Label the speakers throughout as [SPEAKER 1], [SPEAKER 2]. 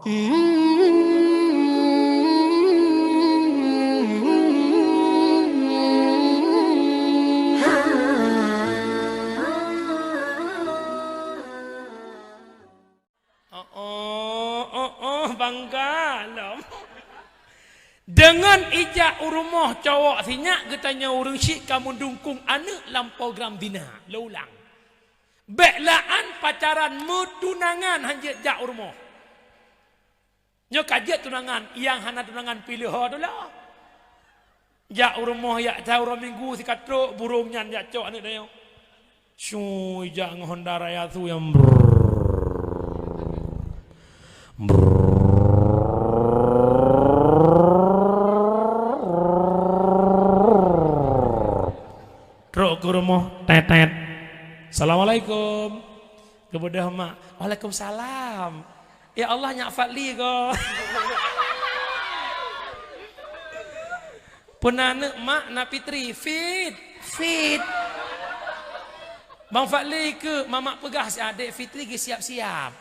[SPEAKER 1] Bangga lom. Dengan ijak urumah cowok sinyak getanya urung syik kamu dungkung anak dalam program dina. Laulang. Beklaan pacaran mutunangan hanjit jak urumah. Nyo kajet tunangan yang hana tunangan pilih ho lah. Jak urumah yak tahu minggu si katruk burungnya jak cowok anak dayo. Syuy jak Honda Raya tu yang truk ke rumah tetet. Assalamualaikum. Kemudian mak, waalaikumsalam. Ya Allah nyak Fadli ko. Penana mak nak Fitri fit. Bang Fadli ke mamak pegah si adik Fitri ke siap-siap.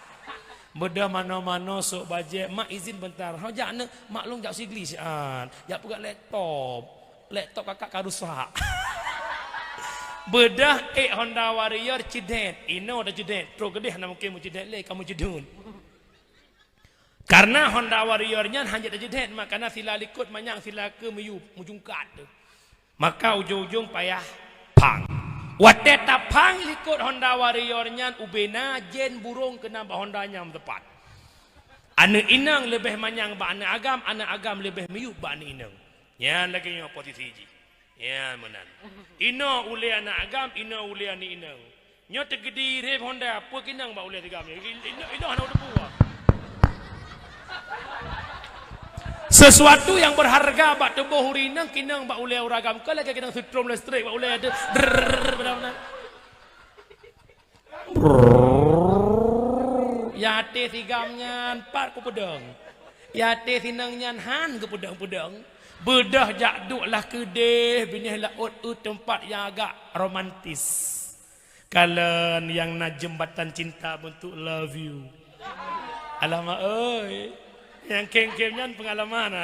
[SPEAKER 1] Beda mana-mana sok bajet mak izin bentar. Hau jak ne maklum jak sigli sian. Jak pegat laptop. Laptop kakak karusak. Bedah Honda Warrior cidet. Ino dah cidet. Pro gedeh nak mungkin mu cidet le kamu cedun. Karena Honda Warriornya hanya dah cidet makana sila likut manyang sila ke mujungkat. Maka ujung-ujung payah pang. Wate tapang likut Honda Warriornya ubena jen burung kena ba Hondanya tepat. Ane inang lebih manyang ba ane agam lebih miyup ba ane inang. Yan lagi yang posisi ji. Ya menan. Ino ule anak agam, ino ule ani inang. Nyo tegedi rep Honda apa kinang ba ule tegam. Ino hana udah buah. Sesuatu yang berharga bak tubuh urinang kinang bak ule uragam ke lagi kinang setrum listrik bak ule ada ya te sigamnya empat ku pedang ya te sinangnya han ke pedang-pedang bedah jak duk lah kedeh binih laut tempat yang agak romantis kalian yang nak jembatan cinta bentuk love you alamak oi yang keng-kengnya pengalaman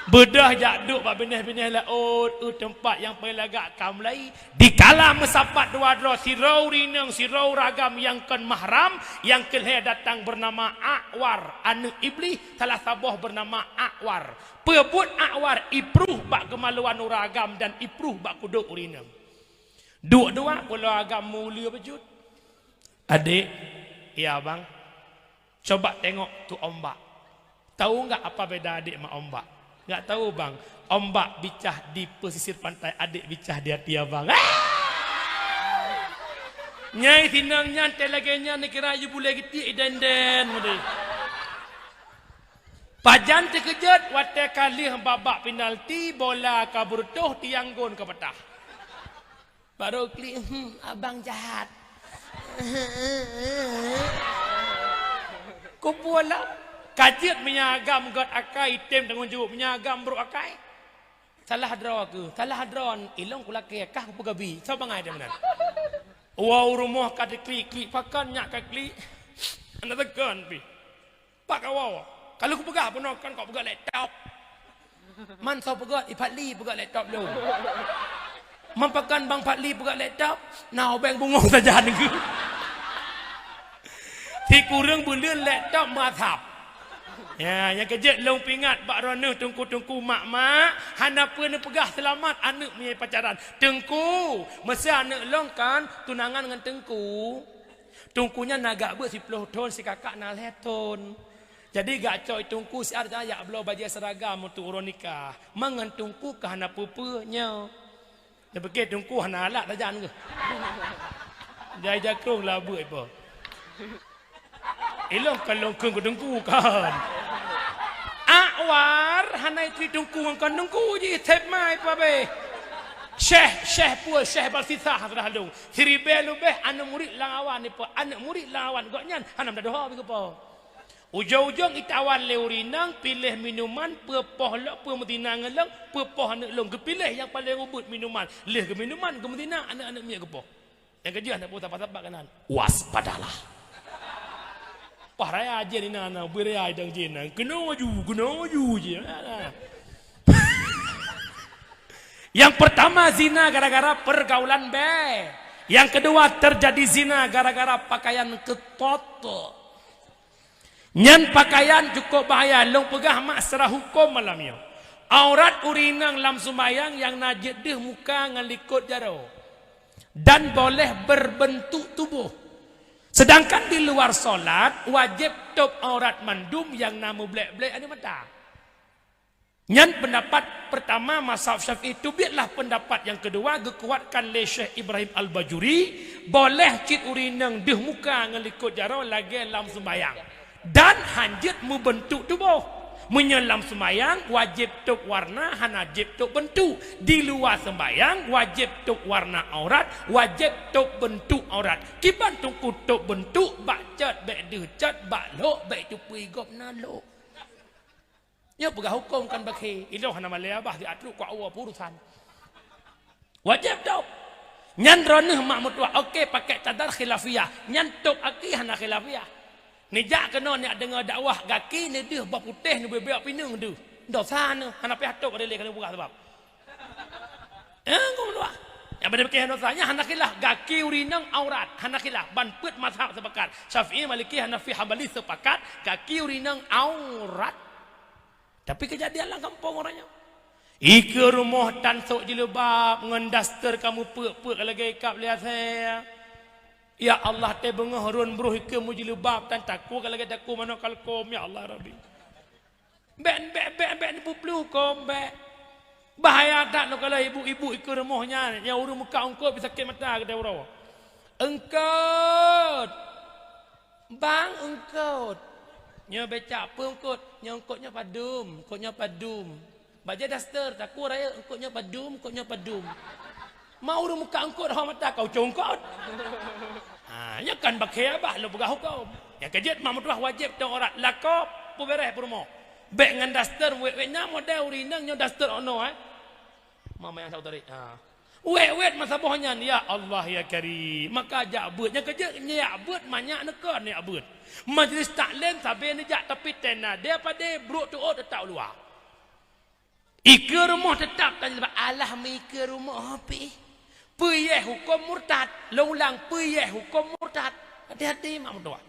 [SPEAKER 1] bedah jak duk bak binih-binih laut tempat yang paling lagak kamlai dikala mesapat dua-dua sirau rinang sirau ragam yang kan mahram yang kelih datang bernama Akwar anak iblis salah sabuh bernama Akwar pebut Akwar ipruh bak kemaluan uragam dan ipruh bak kuduk urinang dua-dua pula agam mulia bejut adik ya bang coba tengok tu ombak. Tahu enggak apa beda adik sama ombak? Enggak tahu bang. Ombak bicah di pesisir pantai, adik bicah di hati abang. Nyai tinangnya telagenya ni kira you boleh gitu den mudi. Pajan terkejut wate kali babak penalti bola kabur tuh tianggun ke petah. Baru klik abang jahat. Kumpul kajian menyagam god akai tem dengan jawab menyagam bro akai salah draw ke salah drawon ilong kula ke kah ku gabi so bangai dem nan wow rumah kad klik pakan nyak ka klik anda tekan pi pak wow kalau ku pegah penokan kau pegah laptop man so pegah Fadli pegah laptop lu mampakan bang Fadli pegah laptop now bang bungong saja niที่กูเรื่องบุญเลื่อนและต้องมาทับyang kejut long pingat bak rona tungku mak hana pun pegah selamat anak punya pacaran tengku masa anak long kan tunangan dengan tungkunya nagak ber 10 tahun si kakak nak tahun jadi gak coy tungku si arja ya belau baju seragam untuk urun nikah mangan tungku ke hana pupunya dia begitu tungku hana alak dah jangan ke jaya jakrung lah buat apa ilong kalong keng kedengku kan Akwar hanai tri dengku kan dengku je tep mai pa be syekh puas syekh balsisah sudah halung siribel lebih anak murid lawan ni pa anak murid lawan goknya hanam dah doa begitu pa ujung-ujung itawan leurinang pilih minuman pepoh lok pemedina ngelong pepoh anak long kepilih yang paling ubut minuman leh ke minuman kemedina anak-anak minyak kepoh yang kerja anak pun tak kanan waspadalah Pahraya aja ni nana beria dang jena. Kena maju je. Yang pertama zina gara-gara pergaulan be. Yang kedua terjadi zina gara-gara pakaian ketot. Nyan pakaian cukup bahaya. Long pegah mak serah hukum malamnya. Aurat urinang lam sumayang yang najis deh muka ngalikut jaro. Dan boleh berbentuk tubuh. Sedangkan di luar solat wajib tutup aurat mandum yang nama blek-blek ada mata. Nyan pendapat pertama mazhab Syafi'i itu biarlah pendapat yang kedua dikuatkan oleh Syekh Ibrahim Al-Bajuri boleh cit urinang deh muka ngalikut jaro lagi lam sembayang dan hanjit membentuk tubuh menyelam sembayang wajib tuk warna hanajib tuk bentuk di luar sembayang wajib tuk warna aurat wajib tuk bentuk aurat kiban tungku tuk bentuk bak cat bak decat bak lok bak tupui gop nalok. Ya pegah hukum kan bagi itu hana malaya bah diatur ku awal urusan. Wajib tau. Nyan roneh mak mutua okey pakai cadar khilafiyah. Nyan tok aki hana khilafiyah. Ni jak kena nak dengar dakwah gaki ni dia bab putih ni bebeak pinang tu. Ndak sana hana pihak tok ada le kena buka sebab. Kau mutua. Yang pada fikih Hanafiyah hana khilaf gaki urinang aurat hana khilaf ban put mazhab sepakat. Syafi'i Maliki Hanafi Hambali sepakat gaki urinang aurat. Tapi kejadian lah kampung orangnya. Ike rumah tansuk jilbab ngendaster kamu pek-pek lagi ikap lihat saya. Ya Allah te bengah run bruh ike mu jilbab tan takku lagi takku mana kalkom ya Allah Rabbi. Ben puplu kom be. Bahaya tak lo kalau ibu-ibu ike rumahnya yang urung muka engkau bisa sakit mata ke orang. Engkau. Bang engkau. Nya beca apa engkot nya engkotnya padum baca daster takut raya engkotnya padum mau ru muka engkot dah mata kau congkot nya kan bakhia bah lo begah hukum ya kejit mamutlah wajib tu orang lakop pu bereh purmo bek ngan daster we-nya model urinang nya daster ono mama yang tahu tarik wet masa bohnya ya Allah ya Karim maka jabut nya kejit nya abut banyak nekon nya abut majlis taklim sabe ni jak tapi tena dia pada bruk tu tetap luar ike rumah tetap tanya alah ike rumah api peyeh hukum murtad ulang peyeh hukum murtad hati-hati mak mentua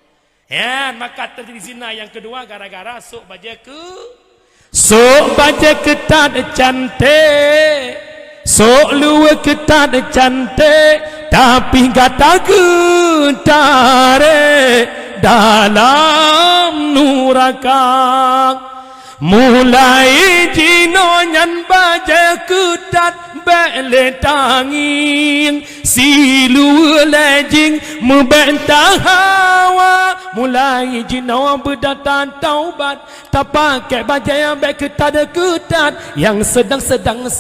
[SPEAKER 1] ya maka terjadi zina yang kedua gara-gara sok baca ketat cantik sok luwe ketat cantik tapi kata getare dalam nuraka mulai jino nyan baja ketat bele tanging silu lejing membentang hawa mulai jino berdatan taubat tak pakai baja yang baik ketat yang sedang-sedang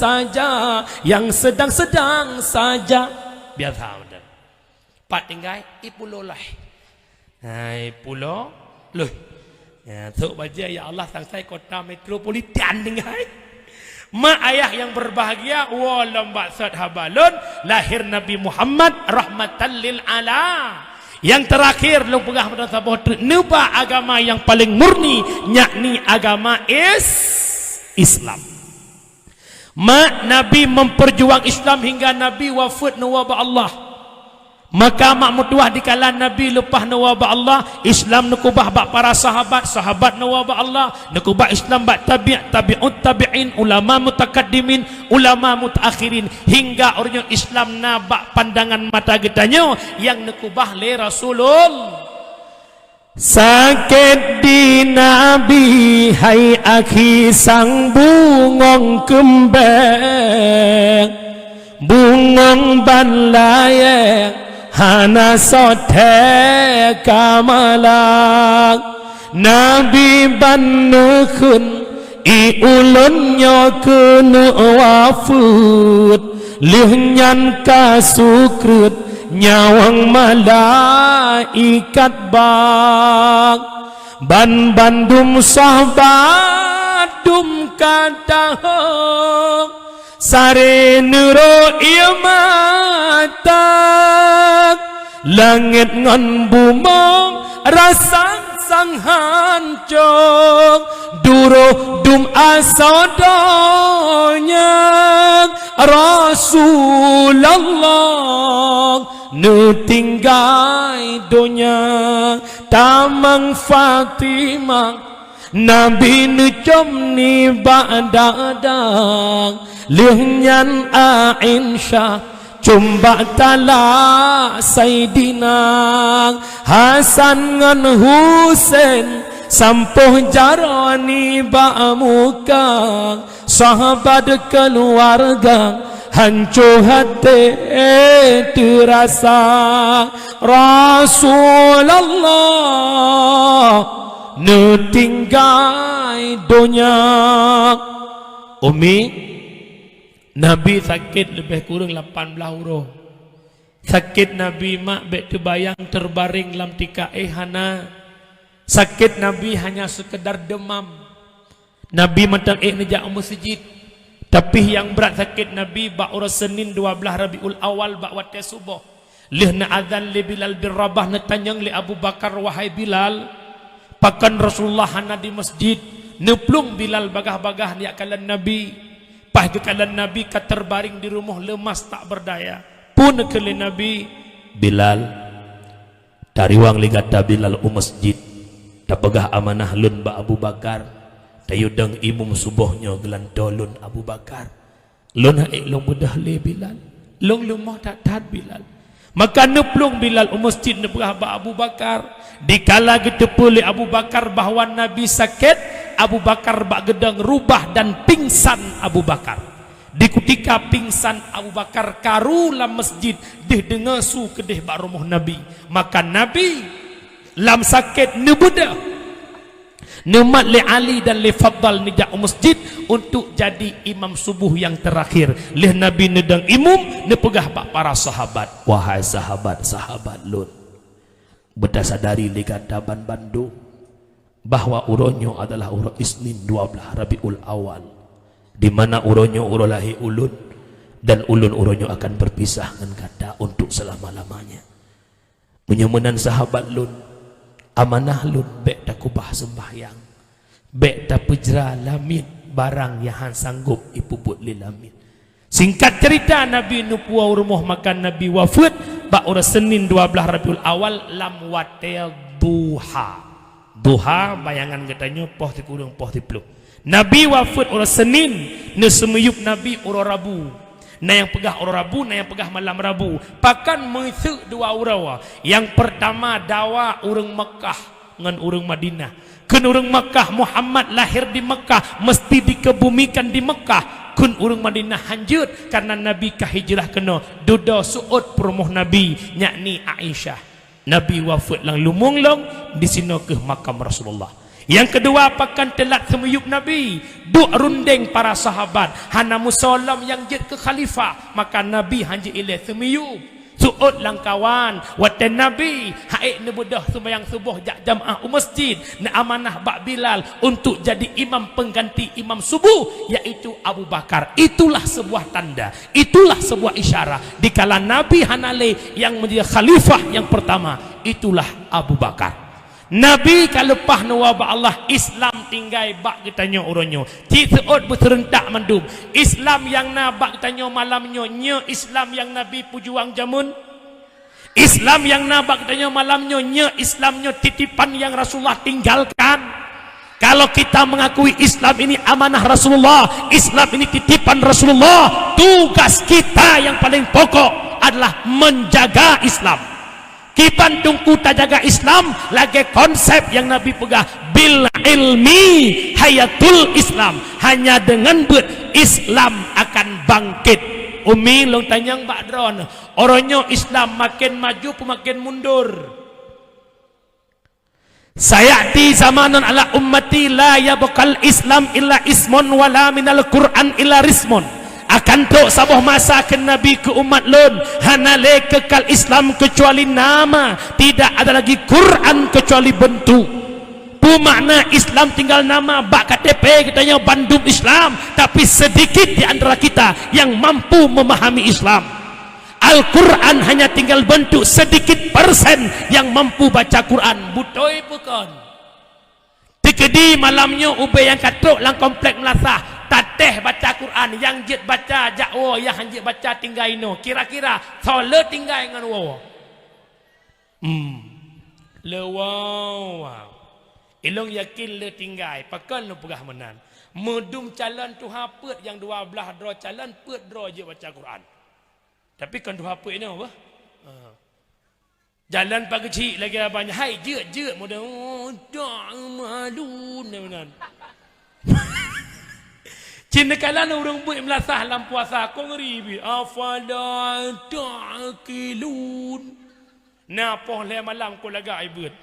[SPEAKER 1] saja biasa betul pat tinggal ipulolai hai pulau loh ya tok baja ya Allah sangsai kota metropolitan dengan mak ayah yang berbahagia walam ba'sad habalun lahir Nabi Muhammad rahmatan lil ala yang terakhir lu pegah pada sabah nuba agama yang paling murni yakni agama Islam mak Nabi memperjuang Islam hingga Nabi wafat nawab Allah. Maka mak mutuah di kalangan Nabi lepas nawab Allah Islam nakubah bak para sahabat nawab Allah nakubah Islam bak tabi'ut tabi'in ulama mutakaddimin ulama mutakhirin hingga orang Islam nabak pandangan mata getanya yang nakubah le Rasulul sakit di Nabi hai akhi sang bungong kembang bungong banlayang hana sote kamalak Nabi banukun iulun nyokun wafut lihnyan kasukrut nyawang malaikat bak ban bandum sahabat dum katahok sare nuro iamata langit ngan bumong rasang sang hancur duro dum asodonya Rasulullah nu tinggai donya tamang Fatimah Nabi nu com ni ba'dadang lihnyan Aisyah cumba tala Sayyidina Hasan ngan Husain sampuh jarani ba'muka sahabat keluarga hancur hati terasa Rasulullah nu tinggai donya. Umi Nabi sakit lebih kurang 18 urang. Sakit Nabi mak bek terbayang terbaring lam tika hana. Sakit Nabi hanya sekedar demam. Nabi matang nejak masjid. Tapi yang berat sakit Nabi bak ura Senin 12 Rabiul Awal bak wate subuh. Lihna azan li Bilal bin Rabah netanyang li Abu Bakar wahai Bilal. Pakan Rasulullah hana di masjid. Neplung Bilal bagah-bagah ni akalan Nabi. Pah kekalan Nabi terbaring di rumah lemas tak berdaya. Pun kali Nabi Bilal tariwang ligata Bilal masjid. Tapegah amanah lun ba Abu Bakar. Tayudang imum subuhnya gelan dolun Abu Bakar. Lun haik long mudah le Bilal. Long lemah tak tahan Bilal. Maka neplung Bilal masjid nepegah ba Abu Bakar. Dikala getepuli Abu Bakar bahawa Nabi sakit, Abu Bakar bak gedang rubah dan pingsan Abu Bakar. Di ketika pingsan Abu Bakar karulah masjid deh dengar su kedeh bak rumah Nabi. Maka Nabi lam sakit nebuda nemat li Ali dan li Faddal nijak masjid untuk jadi imam subuh yang terakhir. Lih Nabi nedang imum nepegah bak para sahabat. Wahai sahabat-sahabat lun, beda sadari li kata Bandung bahwa uronyo adalah uro Isnin 12 Rabiul Awal, di mana uronyo uro lahi ulun dan ulun uronyo akan berpisah dengan kata untuk selama-lamanya. Menyemenan sahabat lun, amanah lun bek tak kubah sembahyang, bek tak pejra lamit barang yang sanggup ipubut li lamit. Singkat cerita Nabi nupuau rumah makan Nabi wafat bak uro Senin 12 Rabiul Awal lam watel duha. Duha bayangan katanya poh ti kurang poh ti peluk. Nabi wafat ura Senin, ne semuyup Nabi ura Rabu. Na yang pegah ura Rabu, na yang pegah malam Rabu. Pakan mengisi dua urawa. Yang pertama dawa urang Mekah ngan urang Madinah. Kun urang Mekah Muhammad lahir di Mekah mesti dikebumikan di Mekah. Kun urang Madinah hanjut karena Nabi kahijrah kena duda suud perumuh Nabi yakni Aisyah. Nabi wafat lang lumung long di sini ke makam Rasulullah. Yang kedua pakan telat semuyup Nabi duk runding para sahabat hana musallam yang jet ke khalifah, maka Nabi hanji ilih semuyup suud lang kawan watan Nabi haik nebudah sembahyang subuh jak jamaah masjid na amanah bak Bilal untuk jadi imam pengganti imam subuh yaitu Abu Bakar. Itulah sebuah tanda, itulah sebuah isyarat dikala Nabi hanale yang menjadi khalifah yang pertama itulah Abu Bakar. Nabi kalepah nawaba Allah Islam tinggai bak kitanya uronyo ti seud berserentak mandum Islam yang nabak kitanya malamnya nya Islam yang Nabi pujuang jamun Islam yang nabak kitanya malamnya nya Islamnya titipan yang Rasulullah tinggalkan. Kalau kita mengakui Islam ini amanah Rasulullah, Islam ini titipan Rasulullah, tugas kita yang paling pokok adalah menjaga Islam. Kipan tungku tak jaga Islam lagi konsep yang Nabi pegah bil ilmi hayatul Islam, hanya dengan ber Islam akan bangkit. Umi long tanyang Mbak Dron orangnya Islam makin maju makin mundur. Sayati zamanan ala ummati la yabqal Islam illa ismun wala minal Quran illa rismun. Akan tok sabuh masa ke Nabi ke umat lun hanale kekal Islam kecuali nama, tidak ada lagi Quran kecuali bentuk. Bu makna Islam tinggal nama bak KTP katanya Bandung Islam, tapi sedikit di antara kita yang mampu memahami Islam. Al-Quran hanya tinggal bentuk, sedikit persen yang mampu baca Quran. Butoy bukan Dekedi malamnya ube yang katuk lang komplek Melasah. Tateh baca Quran, yang jet baca jakwa, yang jet baca tinggal ino. Kira-kira solat tinggal dengan wawa. Wow. Ilong yakin le tinggal, pakal nu pegah menan. Medum calon tu hapet yang 12 draw calon pet draw je baca Quran. Tapi kan tu hapet ni apa? Jalan pagi cik lagi banyak. Hai je mudah. Tak malu menan. Cinta kalan orang buat Melasah dalam puasa kau ngeri bi. Afala ta'qilun. Napa le malam kau laga ibad.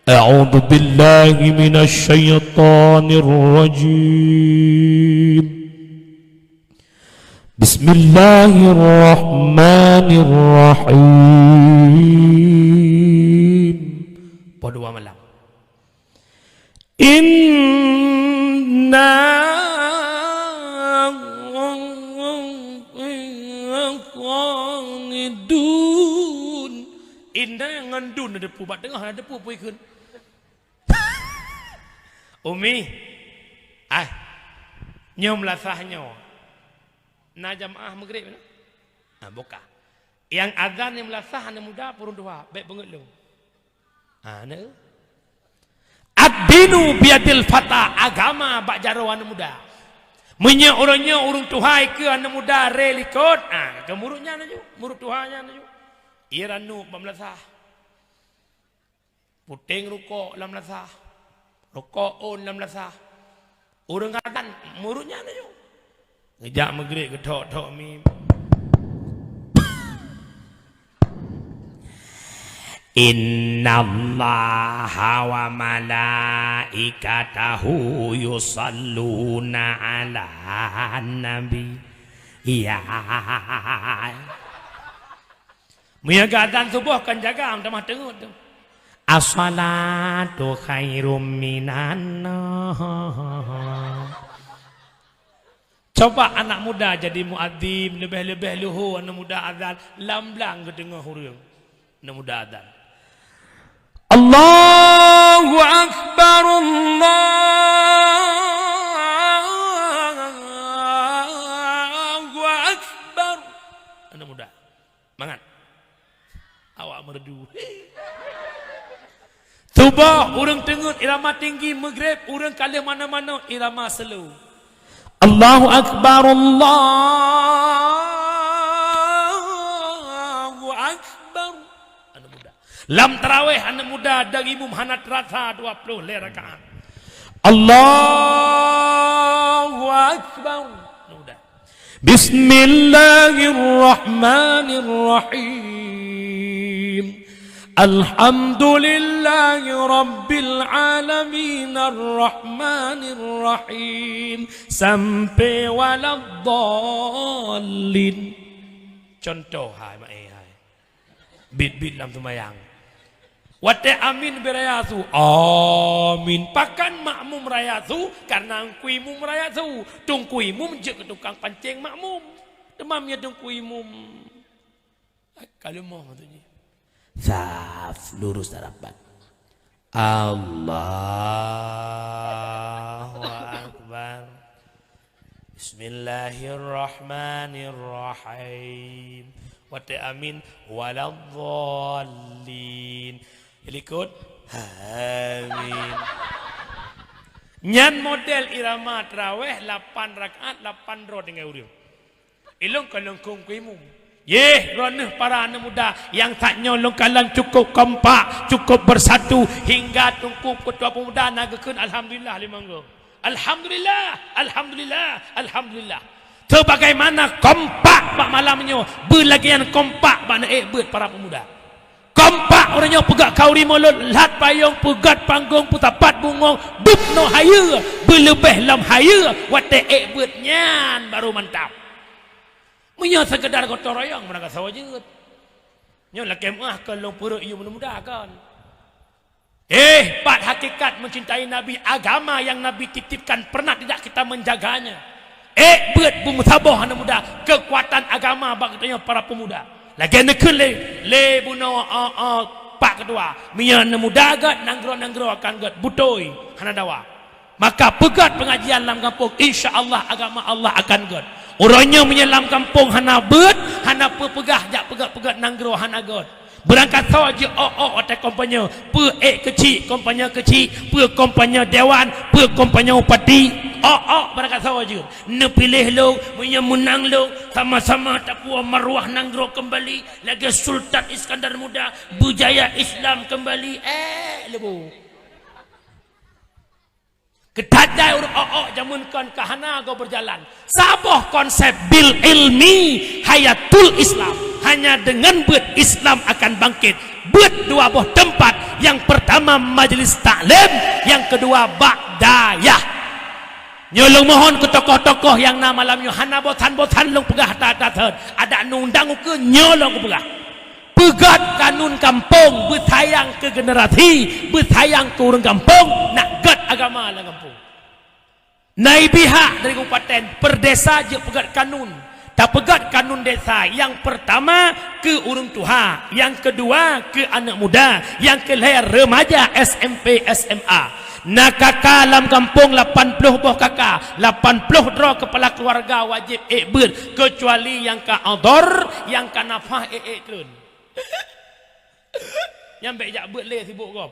[SPEAKER 1] A'udzu billahi minasy syaithanir rajim. Bismillahirrahmanirrahim. Pada malam. Inna qanidun. Inna ngandun ada pu bat tengah ada pu pui keun. Umi. Nyom Melasahnya. Na jamaah maghrib na. Buka. Yang azan yang Melasah anak muda purun dua, baik banget lu. Na. Ad-dinu biadil fata, agama bak jaro anak muda. Munya orangnya urung tuhai ke anak muda relikot. Ke murutnya naju, murut tuhanya naju. Iranu bak Melasah. Puting rukuk lam Melasah. Rukuk on lam Melasah. Urang azan murutnya naju. Ngejak maghrib ke tok mi. Innallaha wa malaikatahu yusalluna ala nabi. Ya. Muyaga adzan subuh kan jaga tamah tengut tu. As-salatu khairum minan nar. Coba anak muda jadi muadzim, lebih-lebih luhur anak muda azan, lamblang ke dengar hurung. Anak muda azan. Allahu akbar, Allahu akbar. Anak muda. Mangat. Awak merdu. Tuba urang tengut irama tinggi maghrib, urang kali mana-mana irama slow. Allahu akbar, Allahu akbar. Anak muda. Lam tarawih anak muda dari imam hanat rasa 20 le rakaat. Allahu akbar. Anak muda. Bismillahirrahmanirrahim. Alhamdulillahi Rabbil Alamin Ar-Rahmanir-Rahim sampai waladdallin. Contoh hai mak hai. Bit-bit dalam sembahyang. Wate amin berayasu. Amin. Pakan makmum rayasu karena kuimum rayasu. Tung kuimum je ke tukang pancing makmum. Demamnya tung kuimum. Kalau mau maksudnya. Saf lurus harapan. Allahu akbar. Bismillahirrahmanirrahim. Wate amin waladdallin. Ikut amin. Nyan model irama tarawih 8 rakaat 8 roh dengan urang. Ilong kalongkung kuimum. Roneh para anak muda yang tak nyolong kalian cukup kompak, cukup bersatu hingga tungku ketua pemuda nagakeun alhamdulillah limanggo. Alhamdulillah, alhamdulillah, alhamdulillah. Sebagaimana kompak pak malamnya, belagian kompak bana bet para pemuda. Kompak orangnya pegak kauri mulut, lat payung, pegat panggung, putapat bungong, dup no haya, berlebih lam haya, wate bet nyan baru mantap. Munya sekedar gotong royong mereka sawajud. Nyo lah kemah kalau pura ieu mudah kan. Pat hakikat mencintai Nabi, agama yang Nabi titipkan pernah tidak kita menjaganya. Buat pemutabah anak muda, kekuatan agama bagi para pemuda. Lagi nekeun le buno pak kedua. Munya anak muda agat nanggro akan gat butoi hana dawa. Maka pegat pengajian dalam kampung, insya-Allah agama Allah akan god. Orangnya menyelam kampung hana bet, hana pegah jak pegat-pegat nanggro hana god. Berangkat saja otak kompanya, kecil, kompanya kecil, kompanya dewan, kompanya upati, berangkat saja. Ne pilih lo, punya menang lo, sama-sama tak puas maruah nanggro kembali, lagi Sultan Iskandar Muda, bujaya Islam kembali, lebu. Ketajai urut jamunkan kahana go berjalan. Saboh konsep bil ilmi hayatul Islam. Hanya dengan buat Islam akan bangkit. Buat dua buah tempat. Yang pertama majlis taklim, yang kedua ba'dayah. Nyolong mohon ke tokoh-tokoh yang nama malamnya hana botan-botan long pegah tak ada undang ke nyolong pegah. Pegat kanun kampung, bertayang ke generasi, bertayang ke orang kampung, nak gat agama dalam kampung. Naib pihak dari kabupaten per desa je pegat kanun. Tak pegat kanun desa. Yang pertama ke orang tua, yang kedua ke anak muda, yang kelihir remaja SMP SMA. Nak kakak dalam kampung 80 buah kakak, 80 draw kepala keluarga wajib ber, kecuali yang ka ador, yang ka nafah turun. Yang baik jak ber le sibuk kau.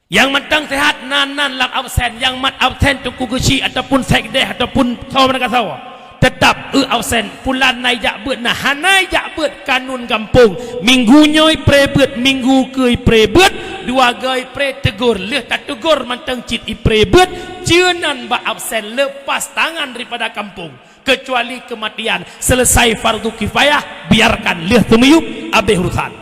[SPEAKER 1] Yang matang sehat nanan lam absen, yang mat absen tuku kecil ataupun sekdeh ataupun sawa mereka sawa tetap absen pulan naik jak ber nah hanai jak ber kanun kampung minggu nyoy prebet minggu kei prebet dua gai pre tegur leh tak tegur mantang cit i prebet ceunan ba absen lepas tangan daripada kampung kecuali kematian selesai fardu kifayah biarkan leh temuyup abeh urusan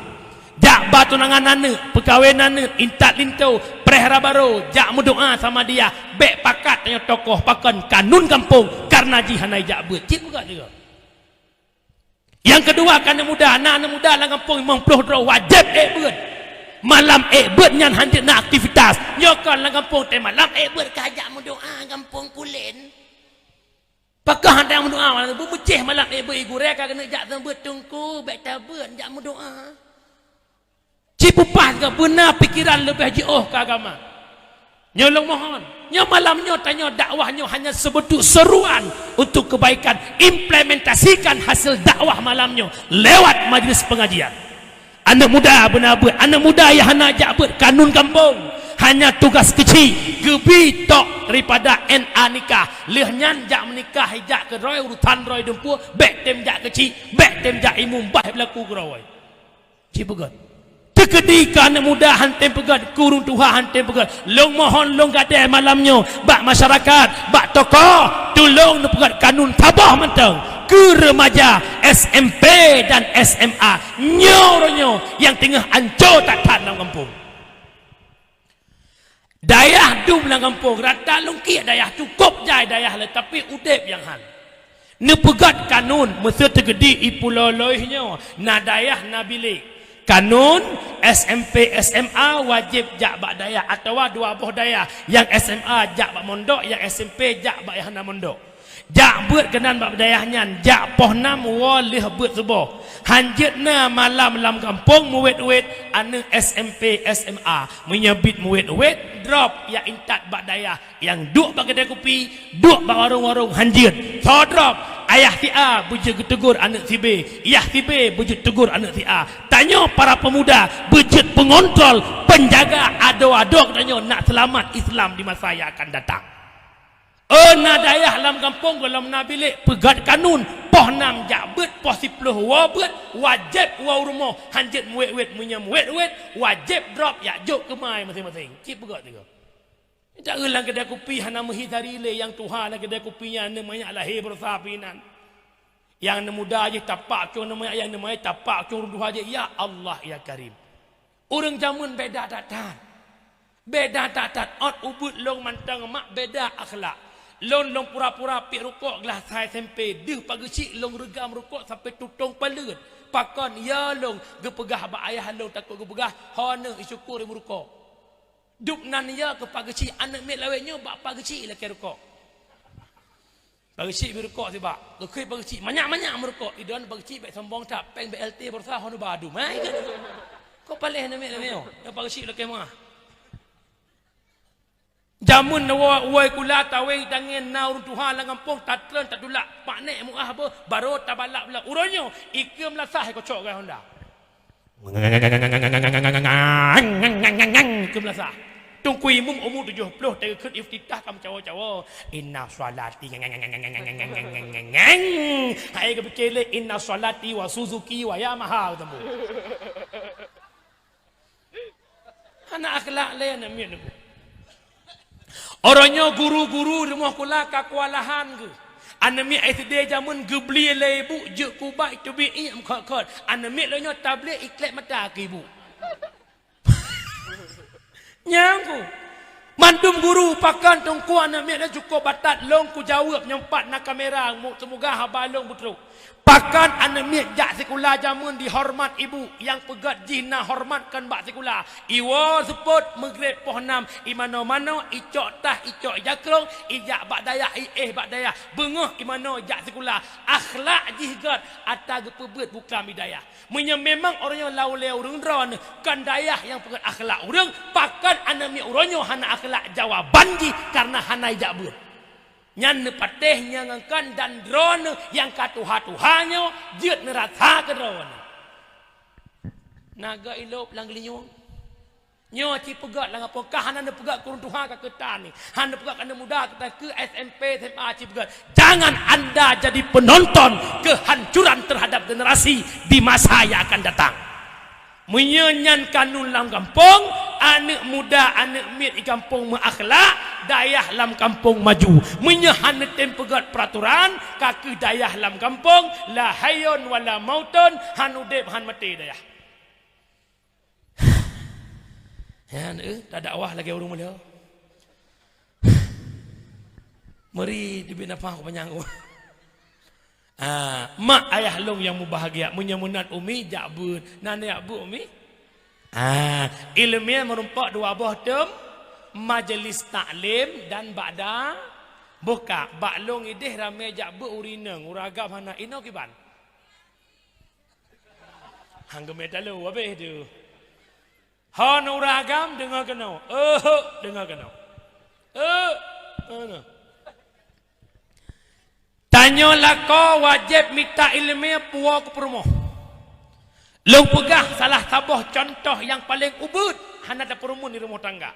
[SPEAKER 1] jak batu nanganane perkawinane intat lintau prehra baru jak mendoa sama dia bek pakat tanya tokoh pakan kanun kampung karena jihanai jak ber cik juga juga. Yang kedua anak muda dalam kampung 50 draw wajib ber malam ber nyan hanjit nak aktivitas nyokan dalam kampung teh malam ber kajak mendoa kampung kulen pakah hantar mendoa malam bu meceh malam ber igure ka kena jak ber tungku bek taben jak mendoa cipupas ke benar pikiran lebih jauh ke agama. Nyolong mohon. Nyo malamnya tanya dakwahnya hanya sebetul seruan untuk kebaikan. Implementasikan hasil dakwah malamnya lewat majlis pengajian. Anak muda benar ber, anak muda yang hana ajak ber kanun kampung. Hanya tugas kecil gebi tok daripada NA nikah. Lehnya jak menikah jak ke roy urutan roy dempu bek tem jak kecil, bek tem jak imum bah berlaku ke roy. Cipugat. Ketika anak muda hantem pegat kurung tuha hantem pegat long mohon long gadai malamnya bak masyarakat bak tokoh tolong pegat kanun tabah mentang ke remaja SMP dan SMA nyoronyo yang tengah ancur tak dalam kampung dayah dum dalam kampung rata lungki dayah cukup jai dayah le tapi udep yang hal ne pegat kanun mesti tergedi ipuloloihnya na dayah na bilik kanun SMP SMA wajib jak bak dayah atau dua buah dayah yang SMA jak bak mondok yang SMP jak bak hana mondok jak buat kenan bak dayahnya jak poh 6 walih buat subuh hanjitna malam dalam kampung muwet-wet anak SMP SMA menyebit muwet-wet drop ya intat bak dayah yang duk bak kedai kopi duk bak warung-warung hanjit so drop ayah si A bujut tegur anak si B ayah si B bujut tegur anak si A tanya para pemuda bujut pengontrol penjaga ado-ado tanya nak selamat Islam di masa yang akan datang na dayah dalam kampung kalau menabilik pegat kanun poh 6 jabet poh 10 wabet wajib wa rumah hanjit muwet-wet munyam muwet-wet wajib drop ya juk kemai masing-masing cip pegat juga tak ulang kedai kopi hana menghitari le yang Tuhan kedai kopinya namanya lahir bersapinan yang muda aja tapak cuma namanya yang namanya tapak cuma dua aja ya Allah ya Karim orang zaman beda datat ot ubud long mantang mak beda akhlak long pura-pura pi rokok gelas saya tempe deh pagi cik long regam rokok sampai tutung palut pakon ya long gepegah ba ayah long takut gepegah hona syukur ibu rokok duk nan ya ke pagi cik anak mek lawenya bak pagi cik lah ke rokok pagi cik bi rokok si bak lekui pagi cik banyak-banyak merokok idan pagi cik baik sombong tak peng BLT bersah hona badu mai kan kau paleh nak mek lawenya pagi cik lah ke mah Jamun woi kula taweng tangen na urun Tuhan lang kampung tatlen tak dulak pak nek mu apa baru tabalak bela uronyo ikem la sah ko cok ga Honda ikem la sah tungkui mum umur 70 dari ke iftitah kam cawo-cawo inna salati hai ke bekele inna salati wa Suzuki wa Yamaha tamu anak akhlak le nak mian orangnya guru-guru rumah kula kakualahan ke anami SD jamun gebli lebu je kubai tu bi im khot anami lo nyo tablet iklet mata ke ibu nyangku mandum guru pakan tungku anami dah cukup batat long ku jawab nyempat nak kamera semoga habalong betul pakan anami jak sekolah jamun dihormat ibu yang pegat jina hormatkan bak sekolah iwo sebut maghrib poh 6 imano-mano icok tah icok jakrong ijak bak daya bak daya bengah imano jak sekolah akhlak jihgat atas gepebet bukan bidayah memang orangnya lau-lau urang dron kan dayah yang pegat akhlak urang pakan anami orangnya hana akhlak jawaban ji karena hana ijak ber nyan patehnya ngangkan dan drone yang katuha-tuhanyo jeut nerata ke drone naga ilop lang linyong nyo ci pegat lang apa kah hana pegat kurun tuha ka ketan ni hana pegat kana muda kita ke SMP SMA ci pegat jangan anda jadi penonton kehancuran terhadap generasi di masa yang akan datang menyenyan kanun lam kampung anak muda anak mit di kampung menakhlak dayah lam kampung maju menyahan tem pegat peraturan kaki dayah lam kampung la hayun wala mautun han udip han mati dayah ya tak dakwah lagi urung mulia meri dibina pah panjang mak ayah long yang bahagia menyamunat umi jabun nana abu umi ilmiah merumpak dua buah tem majlis taklim dan ba'da buka baklong idih ramai jabu urineng uragam hana ino kiban hangga metalu apa itu han uragam dengar kena dengar kena tanya lako wajib minta ilmiah puak ke perumoh long pegah salah tabah contoh yang paling ubud hana ada perumoh di rumah tangga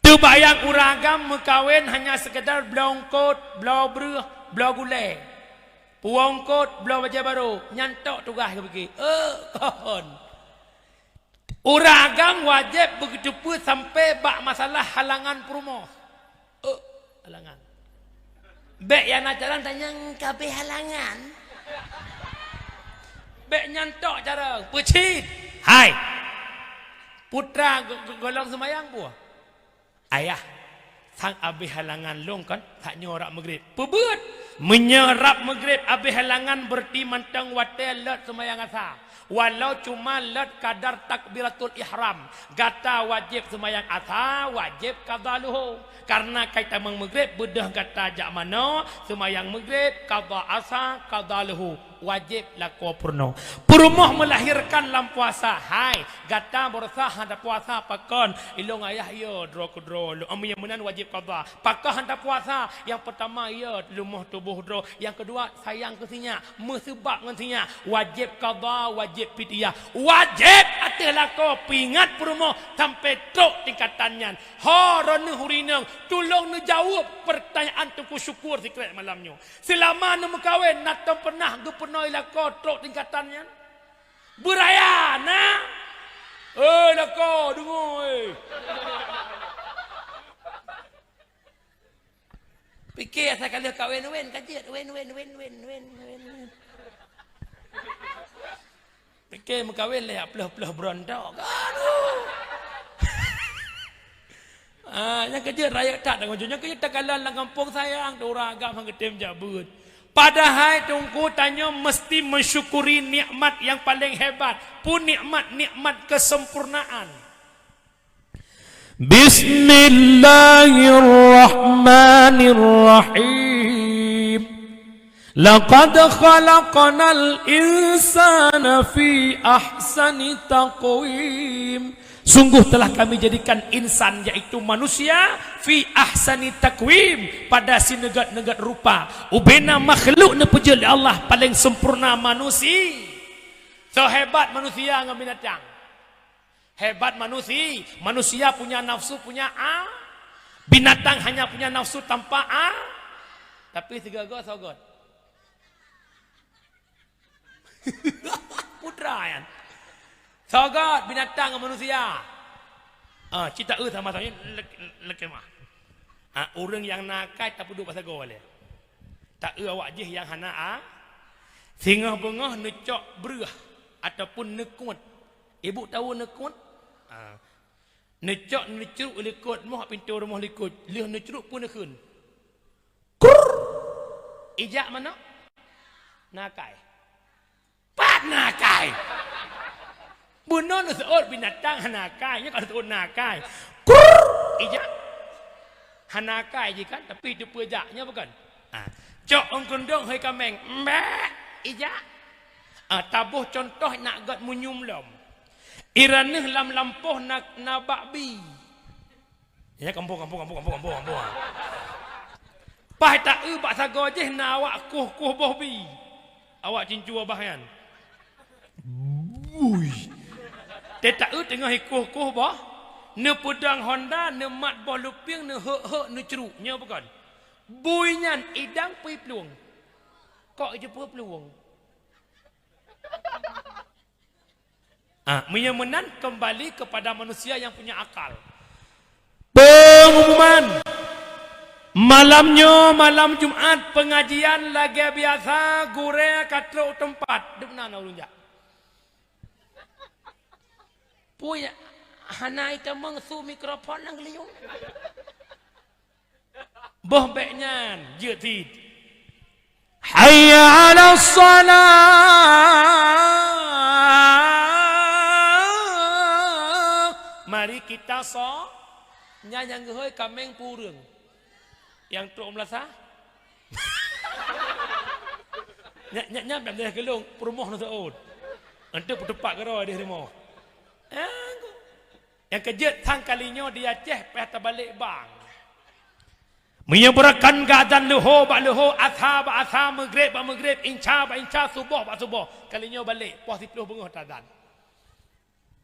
[SPEAKER 1] terbayang uragam mekawin hanya sekedar blongkot blau beruh blau gulai puangkot blau wajah baru nyantok tugas ke pergi kohon uragam wajib begitu pun sampai bak masalah halangan perumoh halangan bek yang nak jalan tanya kabeh halangan. Bek nyantok cara pecit. Hai. Putra golong semayang buah. Ayah. Sang abih halangan long kan tak nyorak maghrib. Pebut. Menyerap maghrib abih halangan berarti mantang watel let semayang asar. Walau cuma let kadar takbiratul ihram. Gata wajib semayang asar, wajib qada luhur. Karena kaitan maghrib bedah kata jak mana semayang maghrib qada asar qada luhur wajib laku purno perumoh melahirkan lam puasa hai gata bersah handa puasa pakon ilong ayah yo dro kudro ami yang menan wajib qada pakah handa puasa yang pertama yo lumah tubuh dro yang kedua sayang ke sinya mesebab ngan sinya wajib qada wajib fidyah wajib atas laku pingat perumoh sampai tok tingkatannya horone hurineng tolong nu jawab pertanyaan tuku syukur sikret malamnya selama nu mekawin nak pernah gepernoi lako trok tingkatannya beraya nah lako dengar fikir saya kali kawin wen kajiat wen fikir mekawin le pelah berontak aduh yang kerja rakyat tak dengan junya kerja takalan lang kampung sayang orang agak mengetem jabut padahal tunggu tanya mesti mensyukuri nikmat yang paling hebat pun nikmat kesempurnaan Bismillahirrahmanirrahim laqad khalaqnal insana fi ahsani taqwim Sungguh telah kami jadikan insan yaitu manusia fi ahsani takwim pada sinegat-negat rupa. Ubena makhluk ne pejel Allah paling sempurna manusia. So hebat manusia dengan binatang. Hebat manusia. Manusia punya nafsu punya a. Binatang hanya punya nafsu tanpa a. Tapi segagot sogot. Putra kan. Sogot binatang dengan manusia. Cita sama saya lekemah. Orang yang nakal tak peduli pasal gol le. Tak awak je yang hana singa bengah necok berah ataupun nekut. Ibu tahu nekut? Necok necruk lekut moh pintu rumah lekut. Leh necruk pun nekun. Ijak mana? Nakai. Pat nakai. Bunon seorang binatang hanakai, nya kalau seorang nakai. Ijak hanakai je kan, tapi itu pejaknya bukan. Cok ongkondong hai kameng. Mbak, ijak. Tabuh contoh nak gat munyum lom. Iraneh lam lampoh nak nabakbi. Ya kampung. Pai tak bak sago je na awak kuh bohbi. Awak cincu abah kan. Ui. Dia tak tengah kuh bah. Ne pedang Honda, ne mat boh lupiang, ne hek ne ceruknya bukan. Buinyan idang pui peluang. Kok je peluang. Menyamanan kembali kepada manusia yang punya akal. Pengumuman. Malam Jumat pengajian lagi biasa gure katrok tempat. Di mana ulun jak? Punya hana itu mengsu mikrofon nang liung. Boh beknya jetid. Hayya 'ala shalah. Mari kita nyanyang gehoi kameng purung. Yang tu melasa nyap dah gelung perumoh nak saud untuk bertempat karo dia rumah yang kejut tang kalinya dia Aceh peh terbalik bang menyebarakan gadan leho bak leho atha maghrib inca subuh kalinya balik puas 10 bengah tadan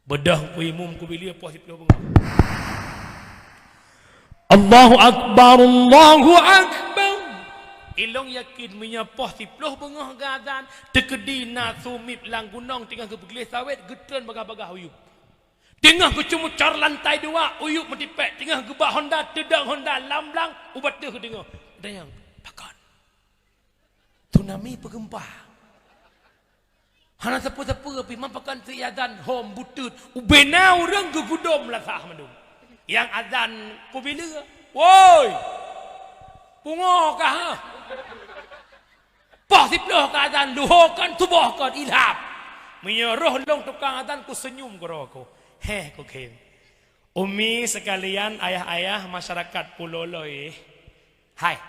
[SPEAKER 1] bedah puimum ku bila puas 10 bengah Allahu Akbar. Ilong yakin menyapoh 10 bengah gadan tekedi na sumip lang gunung tengah ke begelis sawit getun bagah-bagah uyup. Tengah ke cumucar lantai 2 uyup metipek tengah gebak Honda tedang Honda lamblang ubat teh tengah. Dayang pakan. Tsunami pegempah. Hana sepu-sepu pi mampakan siadan hom butut ubena urang gegudom lasah mandung. Yang azan ku bila? Woi. Pungo kah? Pah 10 ke azan luhokan tubuhkan ilham. Menyuruh long tukang azan ku senyum karo aku. Ku kem. Umi sekalian ayah-ayah masyarakat Pulau Loi. Hai.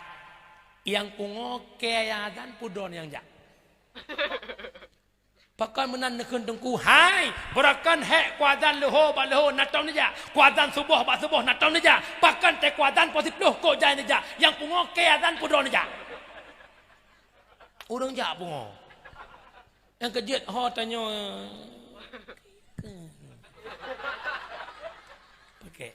[SPEAKER 1] Yang pungo ke azan pudon yang jak. Pakan menan nekun tengku. Hai, berakan hek kuadan leho bak leho natau neja. Kuadan subuh bak subuh natau neja. Pakan te kuadan posip loh kok jai neja. Yang pungo ke adan pudon neja. Urang jak pungo. Yang kejut ho tanya. Pakai.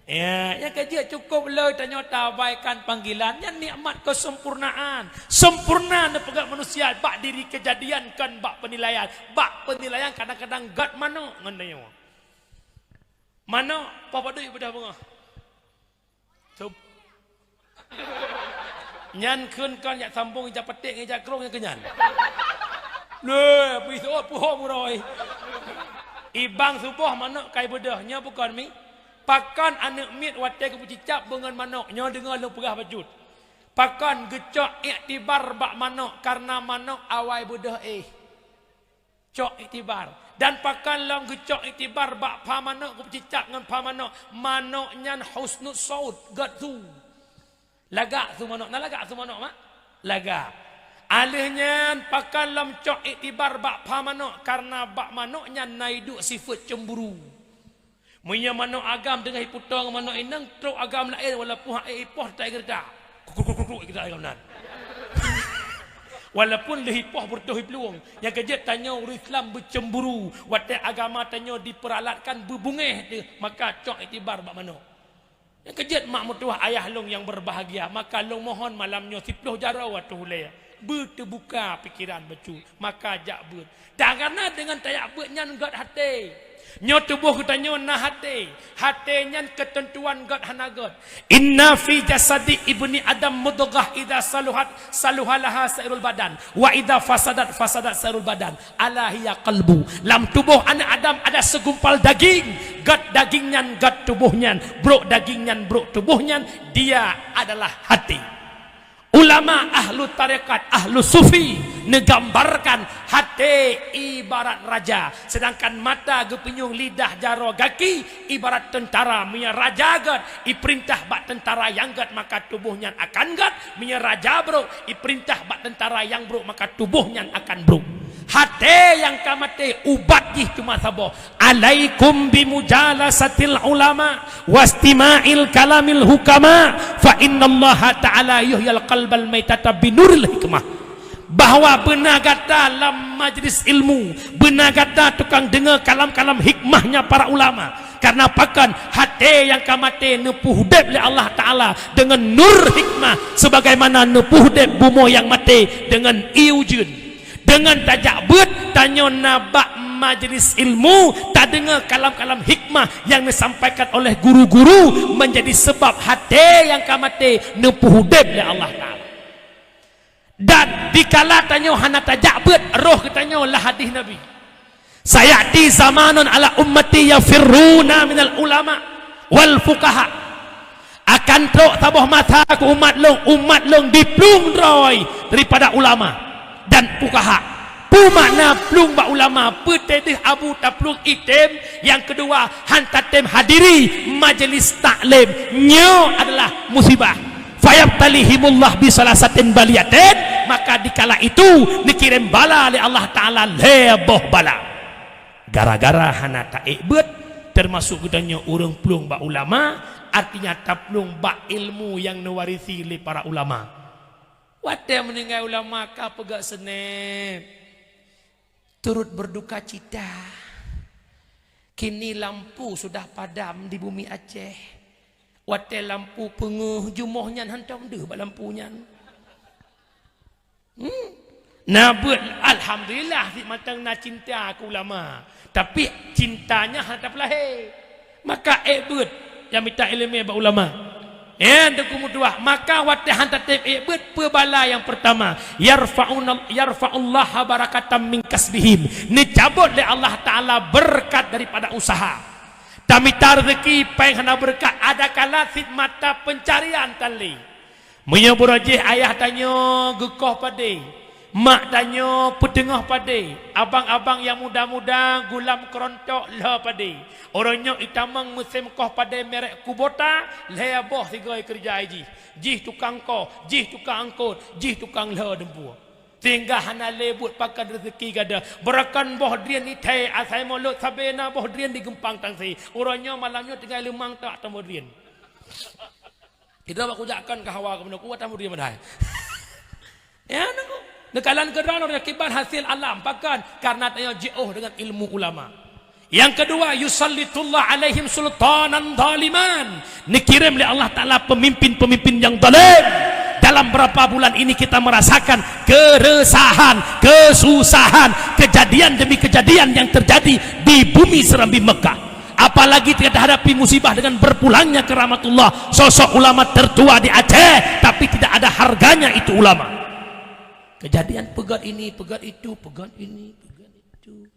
[SPEAKER 1] Ya, yang kerja cukup le tanya tabaikan panggilan yang nikmat kesempurnaan. Sempurna ne pegang manusia bak diri kejadian kan bak penilaian. Bak penilaian kadang-kadang gat mano ngandayo. Mano papa duit bedah bunga. Cob. Nyan keun kan yak sambung ijak petik ijak krong yang kenyan. Le, pisau puho muroi. Ibang subuh mano kai bedahnya bukan mi. Pakan anak mit watai ke cicap dengan manok nyo dengar lu perah bajut. Pakan gecok iktibar bak manok karena manok awai budah cok iktibar. Dan pakan long gecok iktibar bak pa manok ke cicap dengan pa manok nyan husnul saud gat tu. Lagak tu manok, na lagak tu manok mak? Lagak. Alihnya pakai lam cok iktibar bak pamanok karena bak manoknya naiduk sifat cemburu. Munya manok agam dengan hiputong manok inang truk agam lain walaupun ipoh tak gerda. Kuk kita agam nan. Walaupun lehipoh bertuhi peluang yang kejut tanya orang Islam bercemburu watak agama tanya diperalatkan berbungeh dia maka cok iktibar bak manok. Yang kejut mak mutuah ayah long yang berbahagia maka long mohon malamnya 10 jara waktu hulaya. Berterbuka pikiran becu maka jak ber dan karena dengan tayak bernya ngat hati nyo tubuh kita nyo nah hati hatinya ketentuan gat hanagat inna fi jasadi ibni adam mudghah idza saluhalaha sairul badan wa idza fasadat sairul badan ala hiya qalbu lam tubuh anak adam ada segumpal daging gat dagingnya gat tubuhnya brok dagingnya brok tubuhnya dia adalah hati. Ulama ahlu tarekat, ahlu sufi negambarkan hati ibarat raja, sedangkan mata gepenyung lidah jaro gaki ibarat tentara. Minya raja gat iperintah bak tentara yang gat maka tubuhnya akan gat. Minya raja bro iperintah bak tentara yang bro maka tubuhnya akan bro. Hati yang kamate ubat jih cuma sabo. Alaikum bimujalasatil ulama wastima'il kalamil hukama fa innallaha ta'ala yuhyal qalbal maitata binuril hikmah. Bahwa benar kata dalam majlis ilmu, benar kata tukang dengar kalam-kalam hikmahnya para ulama. Karena pakan hati yang kamate nepuh hudep oleh Allah Ta'ala dengan nur hikmah sebagaimana nepuh hudep bumo yang mati dengan iujun. Dengan tajak bet tanya nabak majlis ilmu tak dengar kalam-kalam hikmah yang disampaikan oleh guru-guru menjadi sebab hati yang kamate nepuh hudep oleh Allah Ta'ala. Dan dikala tanya hana tajak bet roh ketanya lah hadis Nabi sayati zamanun ala ummati yafirruna minal ulama wal fuqaha akan trok tabuh mata ke umat long diplung roy daripada ulama dan fuqaha. Pu makna plung ba ulama petedih abu taplung item. Yang kedua hantatem hadiri majlis taklim nyo adalah musibah. Fayabtalihimullah bisalasatin baliyatin maka dikala itu dikirim bala oleh Allah Ta'ala leboh bala gara-gara hana taik bet termasuk gedanya urang plung ba ulama artinya taplung ba ilmu yang nuwarisi oleh para ulama. Wadah meninggal ulama kah pegak senep turut berduka cita. Kini lampu sudah padam di bumi Aceh. Wadah lampu penguh jumuhnya hantam deh bak lampunya. Nabut alhamdulillah si matang na cinta aku ulama. Tapi cintanya hadap lahir. Maka ebut yang minta ilmu bak ulama. Dua maka watahan tatib ibad pebala yang pertama yarfa'ullah barakatam min kasbihim dicabut oleh Allah Ta'ala berkat daripada usaha tamita rezeki penghana berkat ada kala sit mata pencarian tali menyeburajih ayah tanya gekoh pade mak tanya petengah pade abang-abang yang muda-muda gulam kerontok lah pade orangnya itamang musim koh pade merek kubota lah boh tiga kerja jih tukang koh jih tukang angkut jih tukang lah dempu sehingga hana lebut pakai rezeki gada berakan boh drian ni teh asai mulut sabena boh drian di gempang tangsi orangnya malamnya tinggal lemang tak tambah drian kita aku jakkan ke hawa kemudian kuat tambah drian madai ya nunggu nekalan kerana akibat hasil alam pakan karena tanya jauh dengan ilmu ulama. Yang kedua yusallitullah alaihim sultanan zaliman dikirim oleh Allah Ta'ala pemimpin-pemimpin yang zalim. Dalam berapa bulan ini kita merasakan keresahan, kesusahan, kejadian demi kejadian yang terjadi di bumi serambi Mekah. Apalagi kita hadapi musibah dengan berpulangnya ke rahmatullah sosok ulama tertua di Aceh tapi tidak ada harganya itu ulama. Kejadian pegat ini, pegat itu, pegat ini, pegat itu.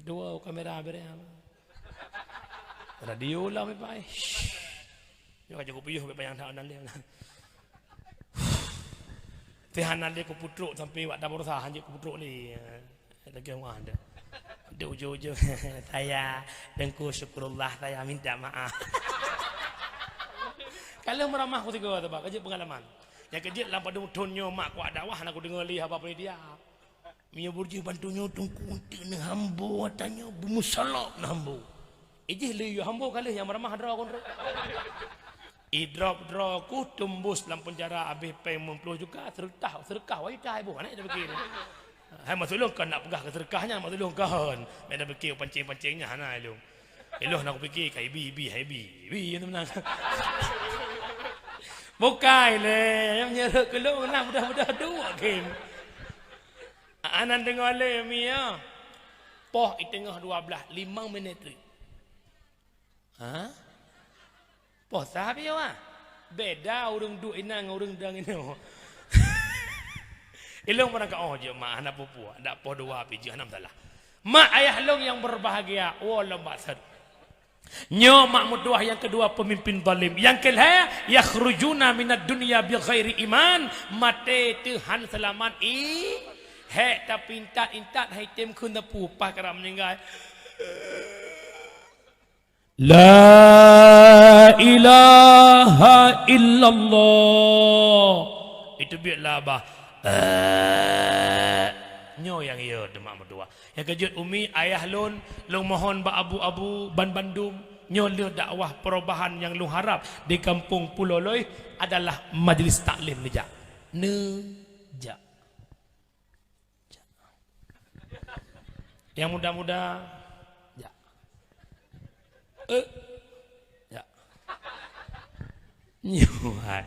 [SPEAKER 1] Dua kamera beres. Radio lah memang. Jangan cukup puyuh memang yang tak ada dia. Tihanan dia kuputruk sampai waktu dapur sah hanjik kuputruk ni. Lagi orang ada. Ada ujung-ujung. Saya dengku syukurullah saya minta maaf. Kalau meramah aku tiga tu pak, kerja pengalaman. Yang kejut lah pada tonyo mak kuat dakwah nak aku dengar li apa dia. Mia burji bantunya tungku untuk ne hambo tanya bermusalak ne hambo. Ijih li hambo kali yang meramah dra kon. Drop ku tembus dalam penjara habis pay 50 juga serkah wai tai bu anak dah fikir. Hai masuk kan nak pegah ke serkahnya masuk kan. Mek dah fikir pancing-pancingnya hana lu. Eloh nak aku fikir kai bi bi teman. Bukai le yang nyeruk kelung nak mudah-mudah dua game. Anan dengar le mia. Poh di tengah 12 5 minit. Ha? Poh sahabi ya. Beda urang duk inang urang dang ino. Ilong pernah kau je mak anak pupu. Ndak poh dua biji enam salah. Mak ayah long yang berbahagia. Wallah maksud. Nyo mak muduah yang kedua pemimpin zalim. Yang kelha yakhrujuna minad dunya bi ghairi iman. Mate Tuhan selamat he tapi intat hai tem kun tepu pas kera meninggal. La ilaha illallah. Itu biarlah bah. Nyo yang iya demak berdua. Yang kejut umi ayah lun mohon ba abu-abu ban Bandung. Nyo le dakwah perubahan yang lu harap di kampung Pulau Loi adalah majlis taklim nejak. Nejak. Yang muda-muda ya. Nyuhat.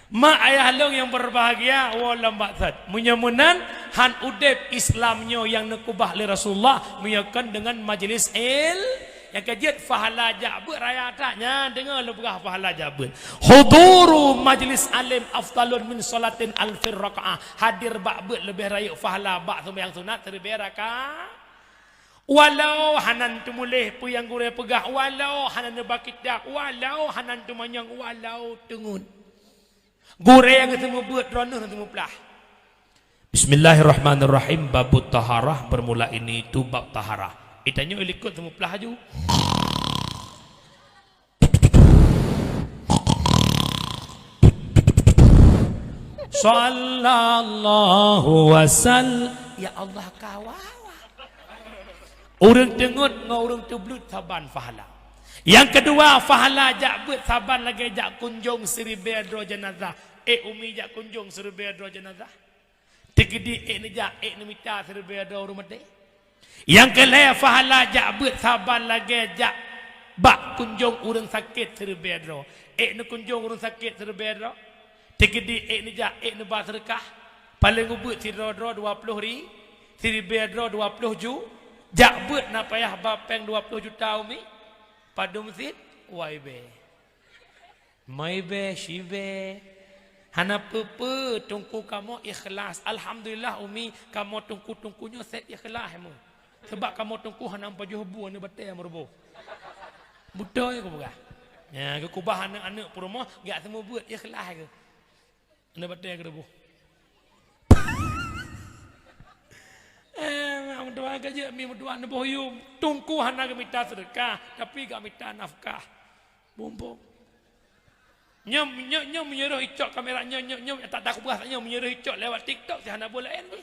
[SPEAKER 1] Mak ayah long yang berbahagia wala maksud. Munyamunan han udep Islamnya yang nekubah li Rasulullah menyakan dengan majlis yang kejut fahala jabut raya taknya dengar lu pegah fahala jabut. Huduru majlis alim afdalun min salatin alfir rakaah. Hadir ba'but lebih raya fahala ba' sembahyang sunat 1000 rakaat. Walau hanan tu mulih pu yang gure pegah, walau hanan bakit dak, walau hanan tu manyang, walau tengun. Gure yang ketemu buat rono ketemu pelah. Bismillahirrahmanirrahim. Babut taharah bermula ini tu bab taharah. Itanya ikut temu pelah ju. Sallallahu wasallam. Ya Allah kawal. Orang tengut dengan orang tublut saban fahala. Yang kedua fahala jak buat saban lagi jak kunjung 1000 jenazah. Umi jak kunjung 1000 jenazah. Tegedi ni jak ni minta 1000 rumah deh. Yang kelima fahala jak buat saban lagi jak bak kunjung orang sakit 1000 ni kunjung orang sakit 1000 Tegedi ni jak ni basrekah. Paling ubut 20 ri 1000 20 ju. Jak buat nak payah bapeng 20 juta umi pada masjid YB Maybe Shibe hana pepe tungku kamu ikhlas. Alhamdulillah umi kamu tungku-tungkunya set ikhlas mu. Sebab kamu tungku hana 4 juta ni batai merbo. Budak ya kau ya ke kubah anak-anak pun rumah gak semua buat ikhlas ke. Anda batai ke rebo. Doa kerja mi doa neboyum tungku hana ke minta sedekah tapi gak minta nafkah bumbung nyom menyuruh icok kamera nyom tak takut beras nyom menyuruh icok lewat TikTok si hana boleh ni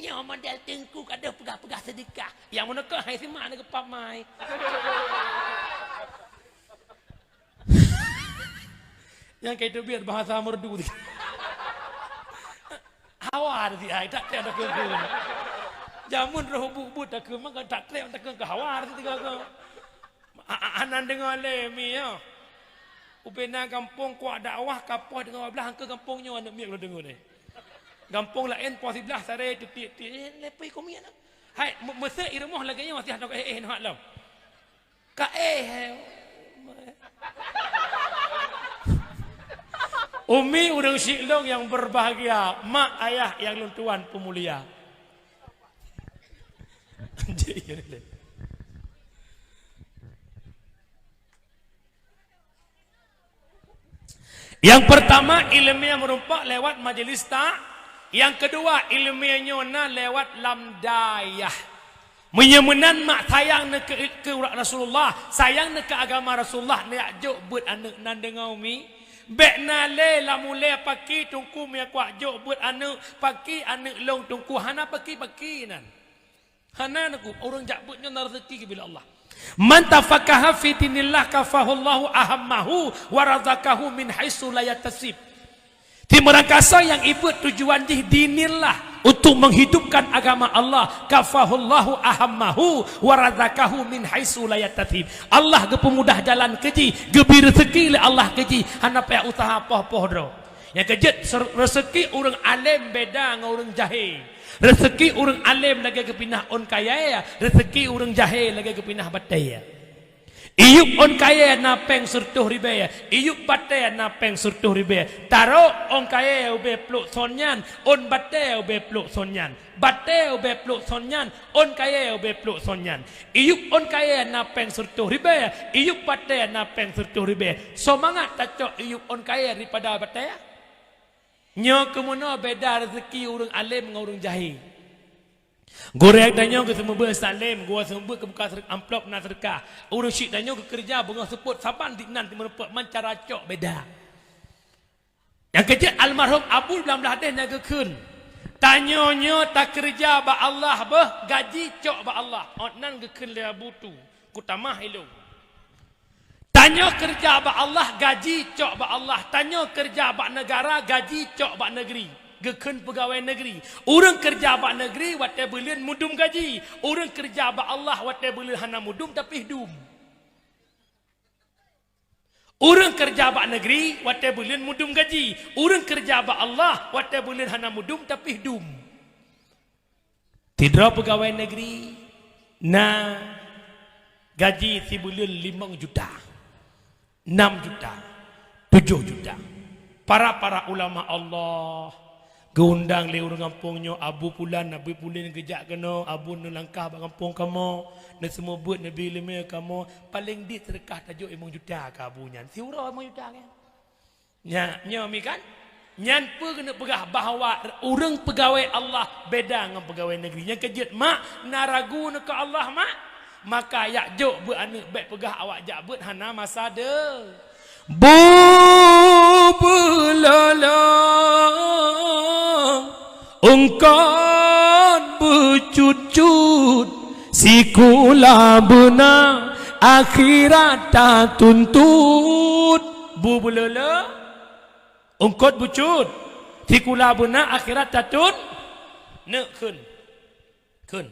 [SPEAKER 1] nyom model tengku kada pegah-pegah sedekah yang mana ke hai simak nak kepap mai yang kayak itu biar bahasa merdu hawar si ai tak ada ke jamun roh bubut tak ke mak tak trek tak ke hawar tiga ke anan dengar le mi ya upena kampung kuat dakwah kapoh dengan belah ke kampungnya anak mi kalau dengar ni kampung lain pos 11 sare titik lepai ko mi anak hai mese irmoh lagi masih ada nak lam ka umi urang silong yang berbahagia mak ayah yang luntuan pemulia. Yang pertama ilmiah merumpak lewat majlis tak. Yang kedua ilmiahnya lewat lamdayah. Menyemenan mak sayang ke Rasulullah, sayang ke agama Rasulullah ni ajuk buat anak nan dengar umi. Bek nale la mule paki tungku me kuak jok buat anak paki anak long tungku hana paki nan. Hana naku orang jak buatnya rezeki bila Allah. Man tafaqaha fi dinillah kafahu Allahu ahammahu wa razaqahu min haitsu la yatasib. Timur angkasa yang ikut tujuan di dinillah untuk menghidupkan agama Allah, kafahullahu ahammahu wa razaqahu min haitsu la yatasib. Allah gepemudah jalan keji, gebi rezeki le Allah keji, hana payah usaha poh-poh do. Yang kejet rezeki orang alim beda dengan orang jahil. Rezeki orang alim lagi kepinah on kaya, rezeki orang jahil lagi kepinah bataya. Iyuk on kaya na peng surtuh ribaya, iyuk bataya na peng surtuh ribaya. Taro on kaya ube pluk sonyan, on bataya ube pluk sonyan. Bataya ube pluk sonyan, on kaya ube pluk sonyan. Iyuk on kaya na peng surtuh ribaya, iyuk bataya na peng surtuh ribaya. Semangat tacok iyuk on kaya daripada bataya. Nyo kemuno beda rezeki orang alim dengan orang jahil. Gorek danyo ke semua bersalim, gua semua ke buka amplop na sedekah. Urang syik danyo ke kerja bunga seput saban diknan timurepot mancara cok beda. Yang kecil almarhum Abu dalam hadis naga kun. Tanyonyo tak kerja ba Allah bah gaji cok ba Allah. Otnan ke kun le Abu tu. Ku tamah elu. Tanyo kerja ba Allah gaji cok ba Allah. Tanyo kerja ba negara gaji cok ba negeri. Gekun pegawai negeri. Orang kerja bak negeri wate bulan mudum gaji. Orang kerja bak Allah wate bulan hana mudum tapi hidum. Orang kerja bak negeri wate bulan mudum gaji. Orang kerja bak Allah wate bulan hana mudum tapi hidum. Tidak pegawai negeri na gaji si bulan 5 juta, 6 juta, 7 juta. Para ulama Allah geundang le urang kampungnya abu pulan kejak kena abu nu langkah bak kampung kamu na semua buat nabi lima kamu paling di sedekah tajuk 5 juta ka abunya si urang 5 juta kan nya mi kan nyan pe kena pegah bahawa urang pegawai Allah beda dengan pegawai negeri yang kejut mak naragu nak Allah mak maka yak jok buat anak baik pegah awak jak buat hana masa de Bulala ungkon bercut-cut sikula bena akhirat tak tuntut. Bulala ungkon bercut sikula bena akhirat tak tuntut. Nak kun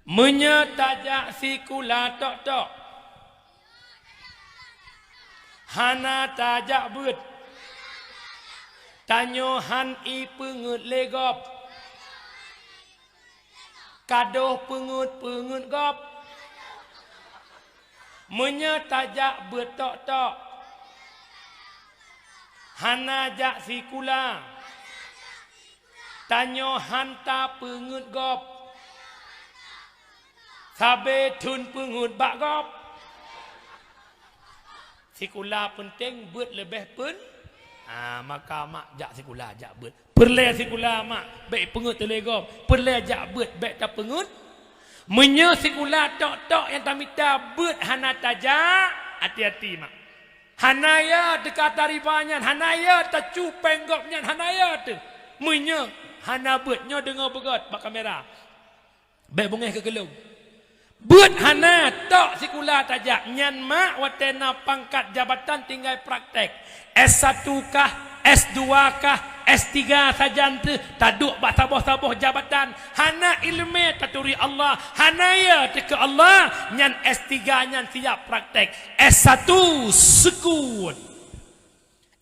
[SPEAKER 1] menyetajak sikula tok-tok hana tajak but tanyo han i pengut legop kadoh pengut gop menyetajak but tok-tok hana jak sikula tanyo hanta pengut gop sabe tun pengut bak gop. Sikula penting buat lebih pun maka mak jak sikula jak buat perle sikula mak baik pengut telegom perle jak buat baik tak pengut menye sikula tok-tok yang tamita buat hana tajak hati-hati mak hanaya dekat tarifanya hanaya tacu penggopnya hanaya tu menye hana buatnya dengar begot bak kamera baik bungeh ke gelung buat hana tok sikula tajak nyan mak watena pangkat jabatan tinggal praktek S1 kah S2 kah S3 saja tu taduk bak saboh-saboh jabatan hana ilmu taturi Allah hana ya ke Allah nyan S3 nyan siap praktek S1 sekut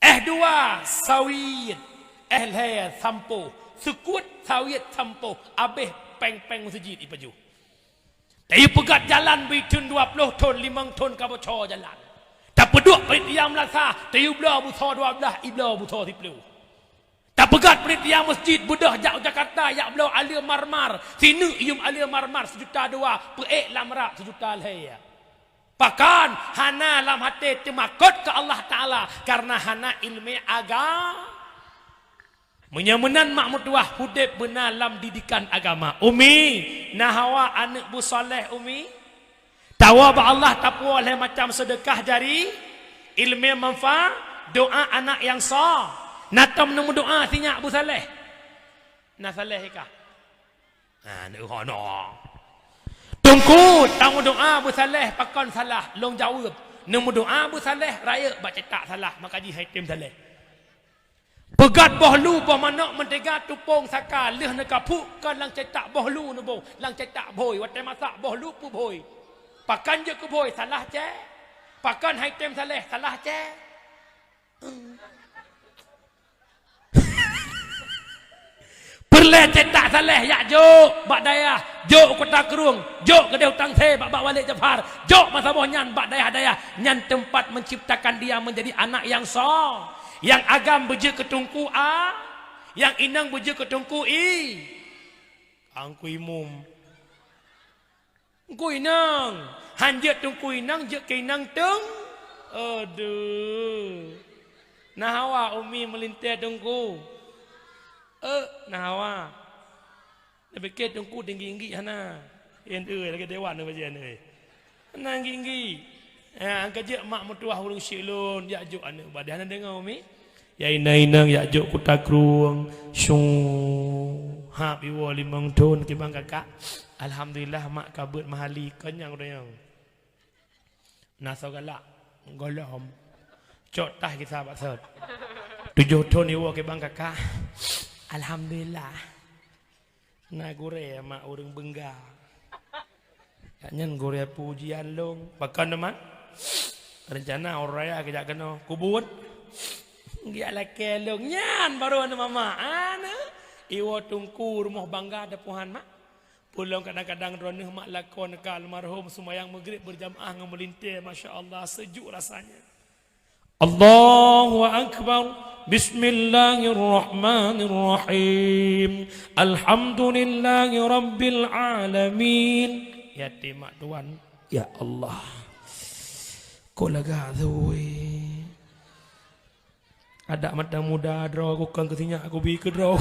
[SPEAKER 1] S2 sawit S3 sampo sekut sawit sampo abeh peng-peng masjid ipaju. Tapi pegat jalan bitun 20 ton 5 ton kabocor jalan. Tak peduk perit yang melasa, tapi belah busor 12, iblah busor 10. Tak pegat perit yang masjid budah jak Jakarta, yak belah alia marmar. Sini ium alia marmar 1,2 juta, peek lamrak 1 juta leh. Bahkan hana lam hati temakut ke Allah Taala karena hana ilmu agama. Menyamenan mak mutuah hudib benar dalam didikan agama. Umi nahawa anak bu soleh umi tawa ba Allah tapu oleh macam sedekah jari ilmu manfaat doa anak yang sah. Natam nemu doa sinyak Bu Saleh. Na Saleh kah? Nak hono. Tungku tamu doa Bu Saleh pakon salah long jawab. Nemu doa Bu Saleh raya baca tak salah maka ji haitim Saleh. Pegat bohlu boh manok mentega tupung saka leh nak kapuk kan lang cetak bohlu nu boh lang cetak boy watai masak bohlu pu boy. Pakan je ke boy salah je. Pakan haitim Saleh salah je. Perle cetak Saleh yak jok bak daya jok kota kerung jok ke hutang se bak balik Jafar jok masa boh nyan bak daya nyan tempat menciptakan dia menjadi anak yang sah yang agam beje ke tungku a yang inang beje ke tungku i angku imum angku inang hanjet tungku inang je ke inang teng aduh nah hawa umi melintir tungku nawa lebih ke tungku tinggi hana yen lagi dewan bajian nang tinggi angka je mak mutuah urung silun ya juk ane badan dengar umi ya inang ya juk kutakrung syung ha biwa limang ton ke bang kakak alhamdulillah mak kabut mahali kenyang doyang nasa galak golom cok tah kita sahabat sat 7 ton iwa ke bang kakak alhamdulillah na gore mak urang bengga nyen gore pujian long pakan teman rencana oraya kejak kena kubut dia laki long nyan baru ana mama ana iwa tungku rumah bangga ada puhan mak pulang kadang-kadang roneh mak lakon ke almarhum sembahyang maghrib berjamaah ngam melintir masya-Allah sejuk rasanya Allahu akbar Bismillahirrahmanirrahim Alhamdulillahi Rabbil Alamin ya timak tuan ya Allah kau lega tuwe ada mata muda draw aku kan kesinya aku bi ke draw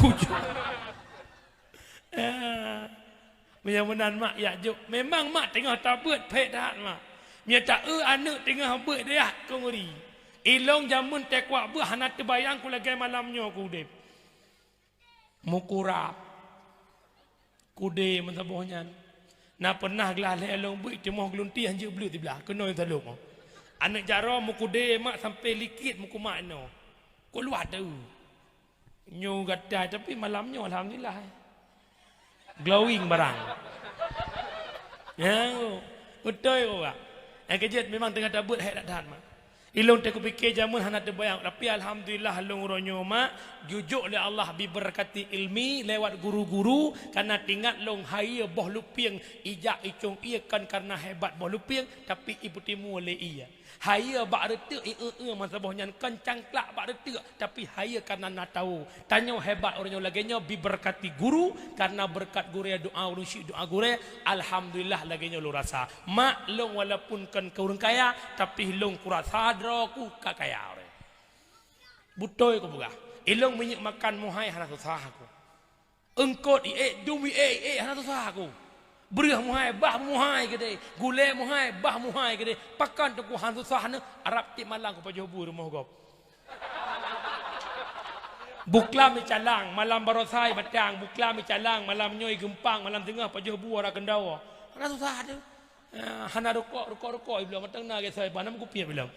[SPEAKER 1] menyamanan mak ya juk memang mak tengah tabut pek dah mak mia tak anak tengah beut dia kau ngeri ilong jamun tekwa buah hana terbayang ku lagi malamnya ku dep. Mukurap. Kude mensabohnya. Na pernah gelah elong buih cemoh gelunti hanje belut di belah. Kena yang taluk. Anak jaro mukude mak sampai likit muku mak no. Ku luar tu. Nyu gatai tapi malamnya alhamdulillah. Glowing barang. Ya, betul ko ba. Yang kejut memang tengah tabut hai dak tahan mak. Ilong tak fikir jamun hana terbayang tapi alhamdulillah long ronyo mak jujuk oleh Allah diberkati ilmi lewat guru-guru karena tinggal long haya boh lupiang ijak icung ia kan karena hebat boh lupiang tapi ibu timu oleh ia haya bak retek masa boh nyan kencang klak bak retek tapi haya karena nak tahu tanya hebat orangnya laginya diberkati guru karena berkat guru doa urusi doa guru alhamdulillah laginya lu rasa mak long walaupun kan kurang kaya tapi long kurasa ku kakaya orang butoy ko buka ilong minyak makan muhai hana susah aku engkot dumi hana susah aku berih muhai bah muhai gede gule muhai bah muhai gede pakan tu ku hana susah ne arab ti malang ko pajobu rumah gop bukla mi calang malam barosai batang bukla mi calang malam nyoy gempang malam tengah pajobu ora kendawa hana susah tu hana rukok bilang matang na ge sai banam ku pia bilang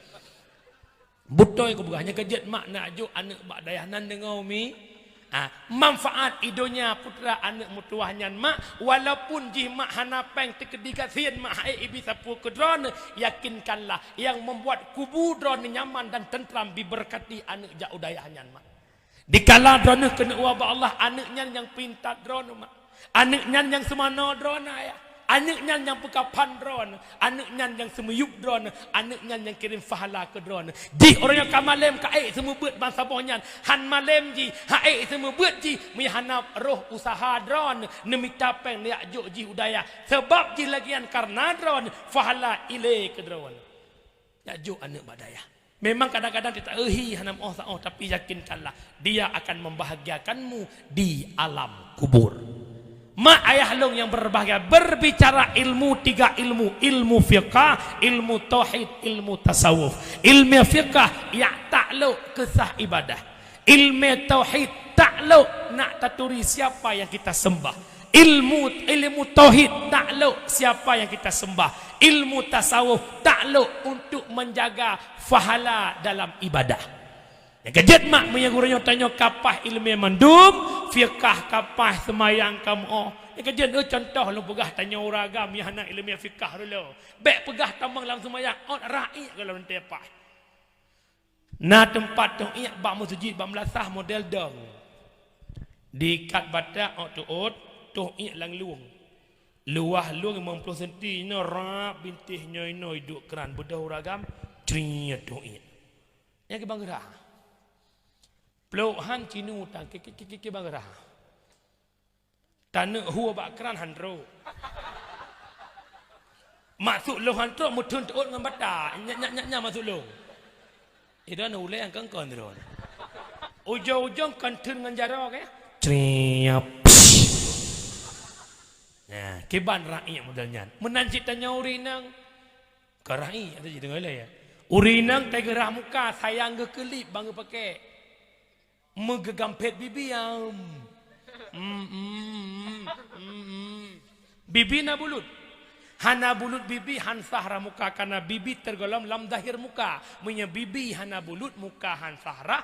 [SPEAKER 1] butoy ko bukannya kejet mak nak juk anak bak dayanan dengan umi manfaat idonya putra anak mutuahnya mak walaupun jih mak hana peng tekedikat sien mak hai ibi sapu kedron yakinkanlah yang membuat kubu dron nyaman dan tentram diberkati anak jak udayahnya mak dikala dron kena wabah Allah anaknya yang pintar dron mak anaknya yang semana dron ayah anaknya yang pekapan drone, anaknya yang semuyup drone, anaknya yang kirim fahala ke drone. Di orang yang kamalem kae semua buat bangsa bohnya, han malem ji, hae semua buat ji, mihanap roh usaha drone, nemita peng liak juk ji udaya. Sebab ji lagian karena drone, fahala ile ke drone. Ya juk anak badaya. Memang kadang-kadang kita hanam tapi yakinkanlah dia akan membahagiakanmu di alam kubur. Mak ayah long yang berbahagia berbicara ilmu 3 ilmu, ilmu fiqah, ilmu tauhid, ilmu tasawuf. Ilmu fiqah ya takluk kesah ibadah. Ilmu tauhid takluk nak taturi siapa yang kita sembah. Ilmu tauhid takluk siapa yang kita sembah. Ilmu tasawuf takluk untuk menjaga fahala dalam ibadah. Yang kejut mak punya gurunya tanya kapah ilmu mandum, fiqah kapah semayang kamu. Yang kejut contoh lu pegah tanya orang agam yang nak ilmu fiqah dulu. Baik pegah tambang dalam semayang on ra'i kalau nanti apa. Nah tempat tu iya bak masjid bak melasah model dong. Di kat batak tu tu iya lang luang. Luah luang 50 cm rap bintihnya ino hidup keran bedah orang agam trinya tu iya. Yang ke bang gerah. Peluhan cinu tang ke bangerah. Tanah huwa bakran handro. Masuk lohan tu mutun tu dengan bata. Nya masuk lo. Itu anu ulai yang kengkon tu. Ujung-ujung kantun dengan jara ke? Triap. Nah, keban rakyat modelnya. Menanjit tanya urinang. Ke rakyat ada jadi dengar ya. Urinang tak gerah muka sayang ke kelip bangga pakai. Megegampet bibi yang bibi na bulut hana bulut bibi han sahra muka karena bibi tergolong lam dahir muka punya bibi hana bulut muka han sahra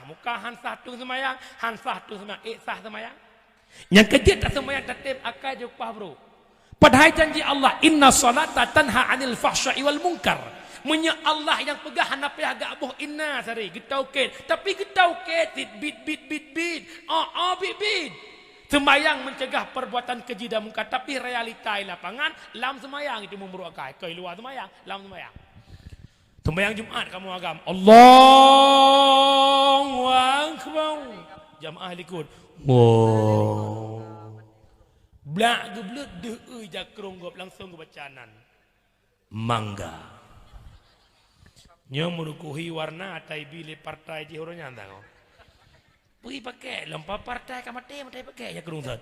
[SPEAKER 1] muka han satu semayang han satu semayang sah semayang yang kejut tak semayang tatib akal jupah bro padahal janji Allah inna salata tanha anil fahsya'i wal munkar. Munya Allah yang pegah hanapi agak boh inna sari getau ket tapi getau ket bit bit sembayang mencegah perbuatan keji dan munkar tapi realita di lapangan lam sembayang itu memberuakai ke luar sembayang lam sembayang Jumat kamu agam Allahu akbar jamaah likut wow blak geblut deu jakrong gop langsung ke bacanan mangga nyo menukuhi warna atai bile partai jihoronya antang. Pergi pakai lempa partai kamate matai pakai ya kerung sat.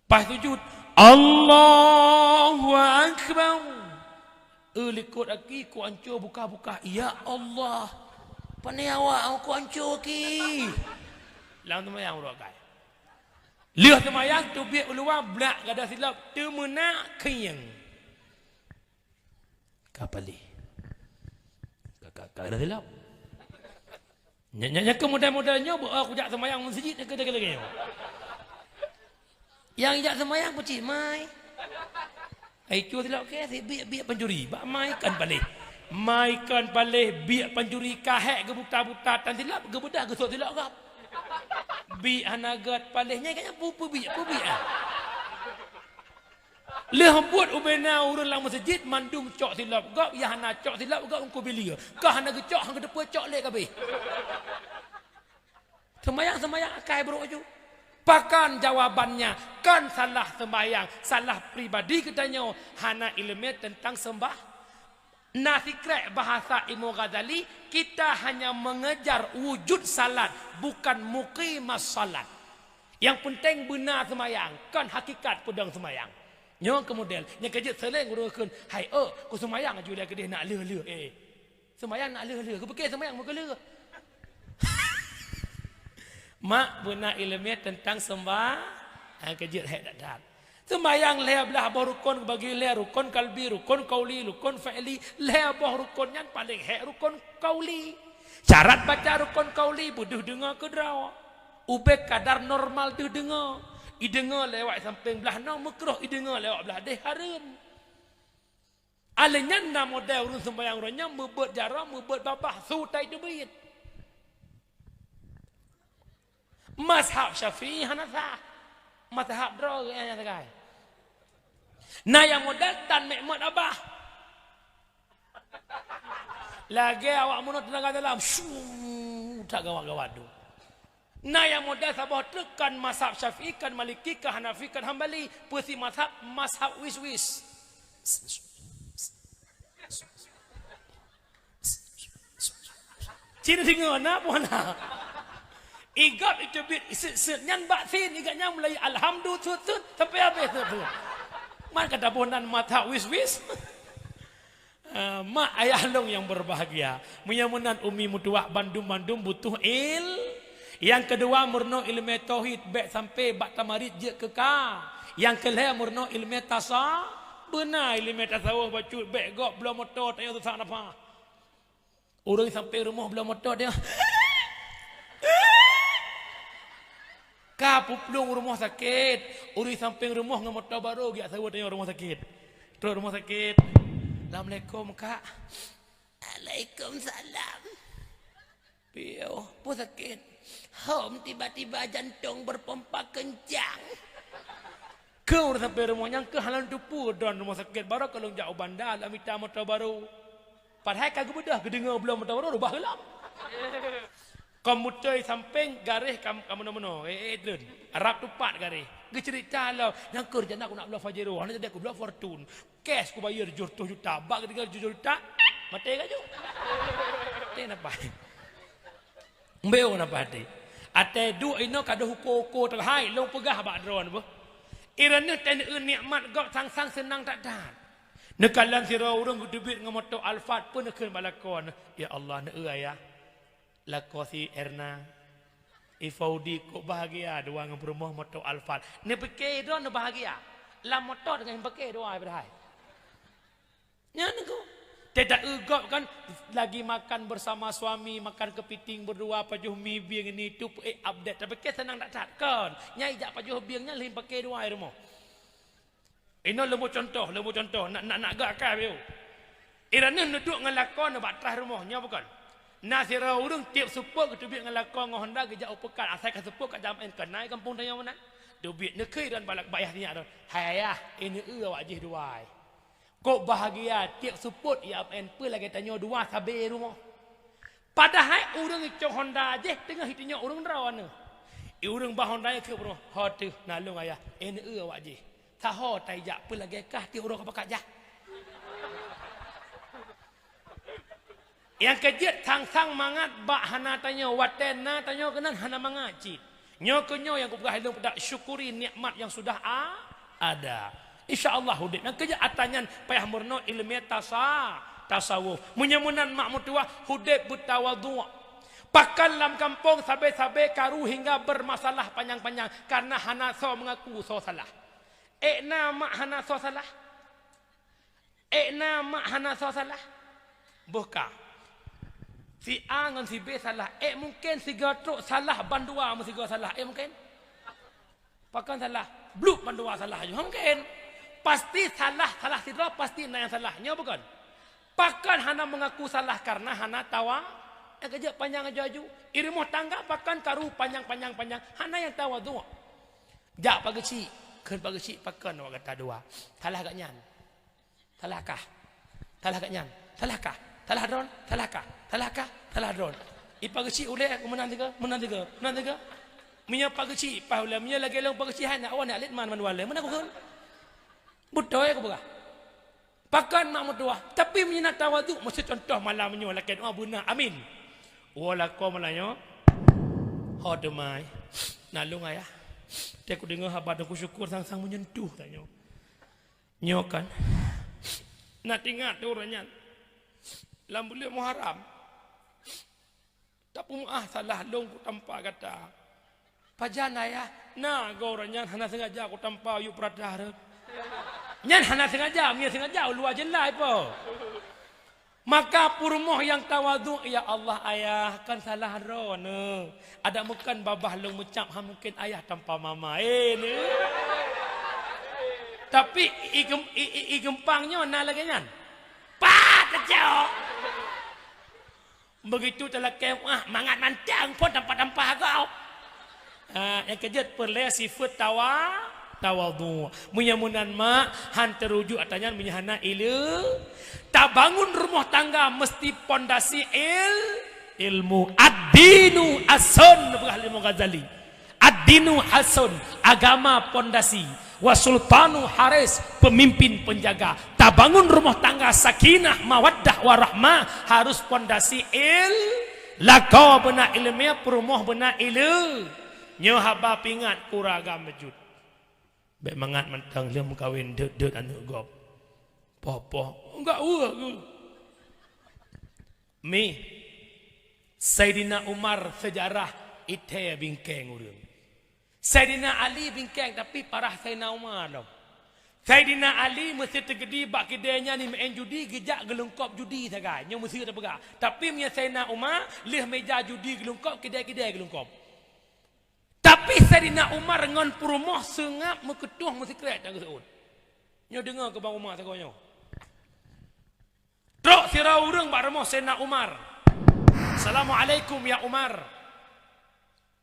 [SPEAKER 1] Pas sujud Allahu akbar. Likut aki ku ancur buka-buka ya Allah. Pandai awak aku ancur ki. Lang semayang urut kai. Lihat semayang tu biak luar blak gada silap temenak kiyang. Kapali. Kak ada silap. Nyak ke modal-modalnya aku jak semayang masjid ke lagi. Yang jak semayang pecik mai. Ai cu silap ke biak pencuri. Bak mai kan balik. Mai kan balik biak pencuri kahek ke buta-buta tan silap ke budak ke sok silap gap. Biak hanagat palihnya kayaknya pupu biak. Leh buat ubena urun lang masjid mandum cok silap gap ya hana cok silap gap engko belia kah hana ke cok hang depa cok lek kabeh sembayang akai bro aju pakan jawabannya kan salah sembayang salah pribadi katanya hana ilmu tentang sembah nafikrek bahasa Imam Ghazali kita hanya mengejar wujud salat bukan muqimas salat yang penting benar sembayang kan hakikat pedang sembayang. Nyong ke model, yang kejut seleng gurukan, hai ku semayang aja dia ke dia nak le. Semayang nak le. Ku pakai semayang muka le. Mak benar ilmu tentang sembah, kejut hai dak. Semayang le belah bah rukun bagi le rukun kalbi, rukun qauli, rukun fi'li, le bah rukun yang paling rukun qauli. Syarat baca rukun qauli buduh dengar ke draw. Ubek kadar normal tu dengar. Idengar lewat samping belah no makruh idengar lewat belah deh haram. Alenya na model urun sembayang orangnya membuat jarah membuat babah sutai tu bait. Mazhab Syafi'i Hanafi. Mazhab draw yang takai. Nah yang model tan mekmat abah. Lagi awak munut tenaga dalam tak gawat-gawat tu. Nah yang modal sabah tekan mazhab Syafi'i kan Maliki kan Hanafi kan Hambali pesi mazhab wis. Cina dengar nak pun nak. Igat itu bit nyan baksin igatnya mulai alhamdulillah sampai habis tu. Man kata bonan mata wis. Mak ayah long yang berbahagia. Munyamunan umi mutuah bandum butuh Yang kedua murno ilmu tauhid baik sampai bak tamarid je keka. Yang kelima murno ilmu tasa. Benar ilmu tasawuf baca baik gok belum motor tanya tu sak apa. Orang sampai rumah belum motor dia. Ka puplung rumah sakit. Uri samping rumah dengan motor baru giat saya tanya rumah sakit. Terus rumah sakit. Assalamualaikum kak. Waalaikumsalam. Piyo, apa sakit? Hom tiba-tiba jantung berpompa kencang. Kau dah sampai rumahnya ke halan tupu dan rumah sakit baru kalau jauh bandar lah minta motor baru. Padahal kagak bedah kedengar belum motor baru rubah gelap. Komuter samping garis kamu mana Edlen Arab tupat garis dia cerita lah yang kerja aku nak belah Fajero nak jadi aku belah Fortune cash aku bayar 7 juta bak ketika 7 juta mati kaju mati napa mbeo napa hati ate dua ino kada huko terhai long pegah bak drone apa irana ten nikmat gok sang senang tak dah nekalan sira urang debit dengan motor Alphard pun nekeun balakon ya Allah ne ya Lakosi Erna Ifaudi kok bahagia dua dengan rumah motor Alphard. Ni pakai doa ni bahagia. La motor dengan pakai doa berhai. Ya niku. Tidak egap kan lagi makan bersama suami, makan kepiting berdua pajuh mi biang ini tu update. Tapi ke senang tak kan. Nyai jak pajuh biangnya lain pakai doa rumah. Ini lembu contoh nak gak ka biu. Irana duduk dengan lakon nak atas rumahnya bukan. Nasira urung tiap support ketubik dengan lakon dengan Honda gejak upekat asal ke support kat jam kenai kampung tanya mana dubik nekei dan balak bayah niat tu hayah ini awak jih duai kok bahagia tiap support ya en pe lagi tanya dua sabe rumah padahal urang icok Honda je tengah hitinya urang rawana urang bah Honda ke bro hotu nalung ayah ini awak jih taho taijak pe lagi kah ti urang apa kajah. Yang kejut sang mangat bak hana tanya waten na tanya kenan hana mangacit. Nyo kenyo yang kubah hilung pada syukuri nikmat yang sudah ada. Insya-Allah hudip. Yang kejut atanyan payah murno ilmu tasawuf. Munyamunan mak mutua hudip bertawadhu. Pakan lam kampung sabe-sabe karu hingga bermasalah panjang-panjang karena hana so mengaku so salah. Mak hana so salah. Mak hana so salah. Buka. Si A dengan si B salah. Mungkin si Gatruk salah bandua sama si Gatruk salah. Mungkin. Pakan salah. Bluk bandua salah juga. Mungkin. Pasti salah si Gatruk pasti nak yang salahnya bukan. Pakan hana mengaku salah karena hana tawa. Yang kerja panjang aja. Irimuh tangga pakan karu panjang. Hana yang tawa tu. Jak pagi cik. Ken pagi cik pakan awak kata dua. Salah agaknya. Salahkah? Salah agaknya. Salahkah? Salah drone, salah drone. Ipa kecil ulek aku menang tiga. Minya pak kecil, pa ulek minya lagi long pak kecil nak awak nak lit man wale. Mana aku kan? Butoy aku buka. Pakan mak mutua. Tapi minya nak tawaduk mesti contoh malam minya laki doa benar. Amin. Wala ko malanyo. Hod mai. Nalung ayah. Dia aku dengar habat aku syukur sang menyentuh tanya. Nyokan. Nak ingat tu orangnya. Lambulia Muharram. Tak pun salah long ku tanpa kata. Pajana ya. Nah goranya hana sengaja ku tanpa yuk peradah. Nyan hana sengaja, mia sengaja luar jelai po. Maka purmoh yang tawaduk ya Allah ayah kan salah ron. Ada bukan babah long mencap mungkin ayah tanpa mama. Ni. Tapi igempangnya na lagi nyan. Pat kecil. Begitu telah kemah mangat mantang pun tanpa kau. Yang kejut perle sifat tawadhu. Munyamunan mak han terujuk atanya menyahana ilu. Tak bangun rumah tangga mesti pondasi ilmu. Ad-dinu asun Ibnu Ghazali. Ad-dinu hasun agama pondasi. Wasultanu haris pemimpin penjaga. Tak bangun rumah tangga sakinah mawaddah warahmah harus pondasi Lakau benak ilmiah perumoh benak ilu. Nyo haba pingat kuragam mejud. Bek mangat mentang dia kawin det anu gop. Popo enggak ke. Mi Sayyidina Umar sejarah ite bingkeng urang. Sayyidina Ali bingkeng tapi parah Sayyidina Umar dah. Sayyidina Ali mesti tergedi bak kedainya ni main judi gejak gelungkop judi sagai. Nyo mesti ada pegah. Tapi punya Sayyidina Umar leh meja judi gelungkop kedai-kedai gelungkop. Tapi Sayyidina Umar dengan perumah sengap meketuh mesti kerek tak keseut. Nyo dengar ke bang Umar sagonyo. Trok sira urang bak rumah Sayyidina Umar. Assalamualaikum ya Umar.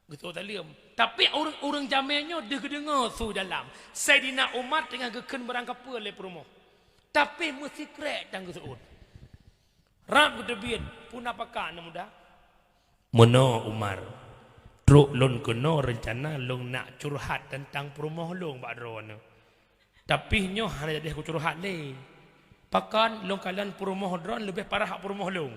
[SPEAKER 1] Gitu talim. Tapi orang jamenya dia dengar su dalam. Sayyidina Umar tengah geken berangkap le perumah. Tapi mesti krek dan keseut. Ram gedebin pun apakah anak muda? Mono Umar. Truk lon kono rencana long nak curhat tentang perumah long bak drone. Tapi nyoh hanya jadi aku curhat le. Pakan long kalian perumah drone lebih parah hak perumah long.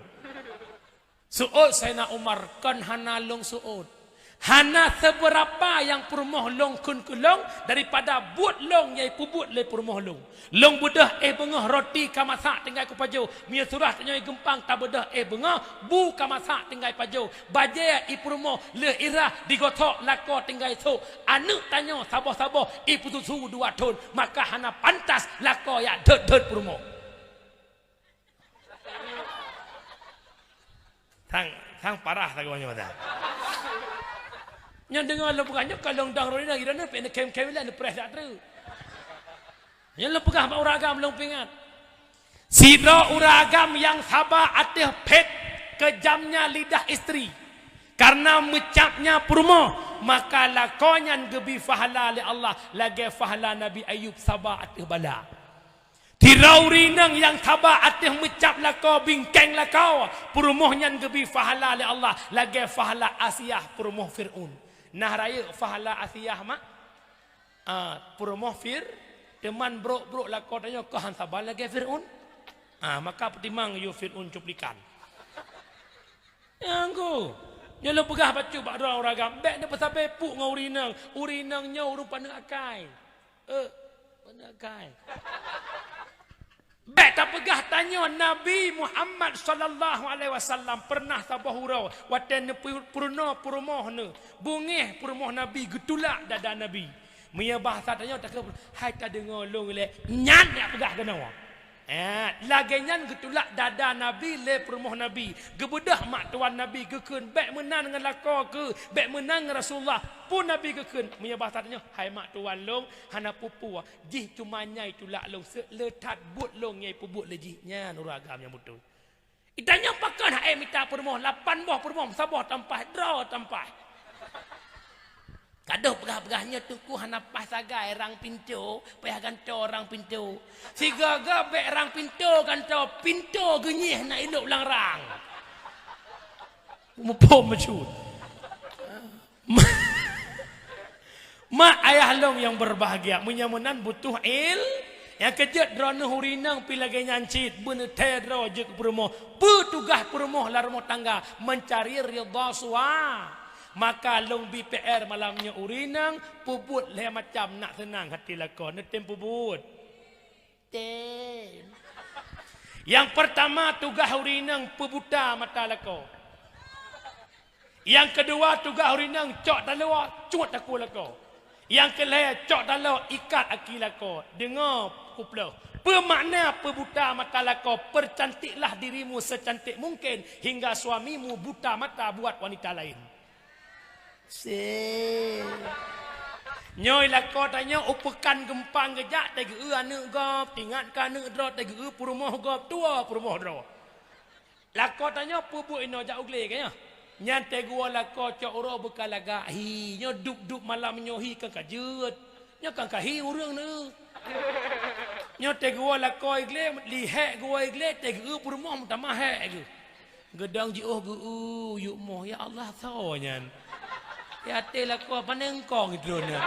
[SPEAKER 1] Suut Sayyidina Umar kan hana long suut. Hana seberapa yang perumah long kun kulong daripada buat long yai pubut le perumah long. Long budah bengah roti kamasak tinggal ku pajau. Mia surah tanyai gempang tak budah bengah bu kamasak tinggal pajau. Baje perumah le irah digotok lako tinggal so. Anu tanya sabah-sabah putu su 2 ton. Maka hana pantas lako ya det perumah. Sang parah tak kau dah. Yang dengar lo bukannya kalau dang roi nak irana pe nak kem lah pres tak teru. Yang lo pegah pak uragam long pingat. Sidra uragam yang sabar atih pet kejamnya lidah isteri. Karena mecapnya perumah maka lakonyan gebi fahala li Allah lagi fahala Nabi Ayub sabar atih bala. Tirauri nang yang sabar atih mecap lako bingkeng lako perumahnya gebi fahala li Allah lagi fahala Asiyah perumah Fir'aun. Nah raya fahala Asiyah mak perumah teman brok lako tanya kau han sabar lagi Fir'aun. Maka pertimang you Fir'aun cuplikan. Yang ku nyelo pegah bacu bak dra uragam bek ne pasabe puk ngau urinang nyo rupa ne akai. Pada akai. Bek tak pegah tanya Nabi Muhammad sallallahu alaihi wasallam pernah sabah hurau watan purna perumah ne bungih perumah Nabi getulak dada Nabi. Mia bahasa tanya tak hai tak dengar long le nyan nak pegah kena. Lagi nyan getulak dada Nabi le perumah Nabi. Gebedah mak tuan Nabi geken bek menang dengan lako ke bek menang dengan Rasulullah pun Nabi geken. Mia bahasa tanya hai mak tuan long hana pupu jih cuma nyai tulak long seletat but long nyai pubut lejihnya nuragam yang betul. Itanya pakan hai minta perumah 8 buah perumah sabah tampah draw tampah. Kaduh pegah-pegahnya tuku hana pasagai rang pintu, payah ganto orang pintu. Si gaga bek rang pintu ganto pintu genyih nak hidup lang rang. Mupom macut. Mak ayah long yang berbahagia, menyamunan butuh yang kejut drone hurinang pilagi nyancit bener tedro je ke perumah. Petugah perumah lah rumah tangga mencari ridha suwa. Maka long BPR malamnya urinang pubut le macam nak senang hati lakon netem pubut. Tem. Yang pertama tugas urinang pebuta mata lako. Yang kedua tugas urinang cok dalam cuat aku lako. Yang kelima cok dalam ikat aki lako. Dengar kuplo. Bermakna pebuta mata lako percantiklah dirimu secantik mungkin hingga suamimu buta mata buat wanita lain. Nyoi lako tanya upekan gempang gejak tagi anu gop tingat kanu dro tagi perumah gop tua perumah dro. Lako tanya pubu ino jak ugle kaya. Nyan tegua lako cok uro bekalaga hi nyo duk malam nyohi kan kajut. Nyo kan kahi urang ne. Nyo tegua lako igle lihe gua igle tagi perumah tamah he ge. Gedang ji gu yuk moh ya Allah sawnyan. Ya telah kau panengkong itu nya.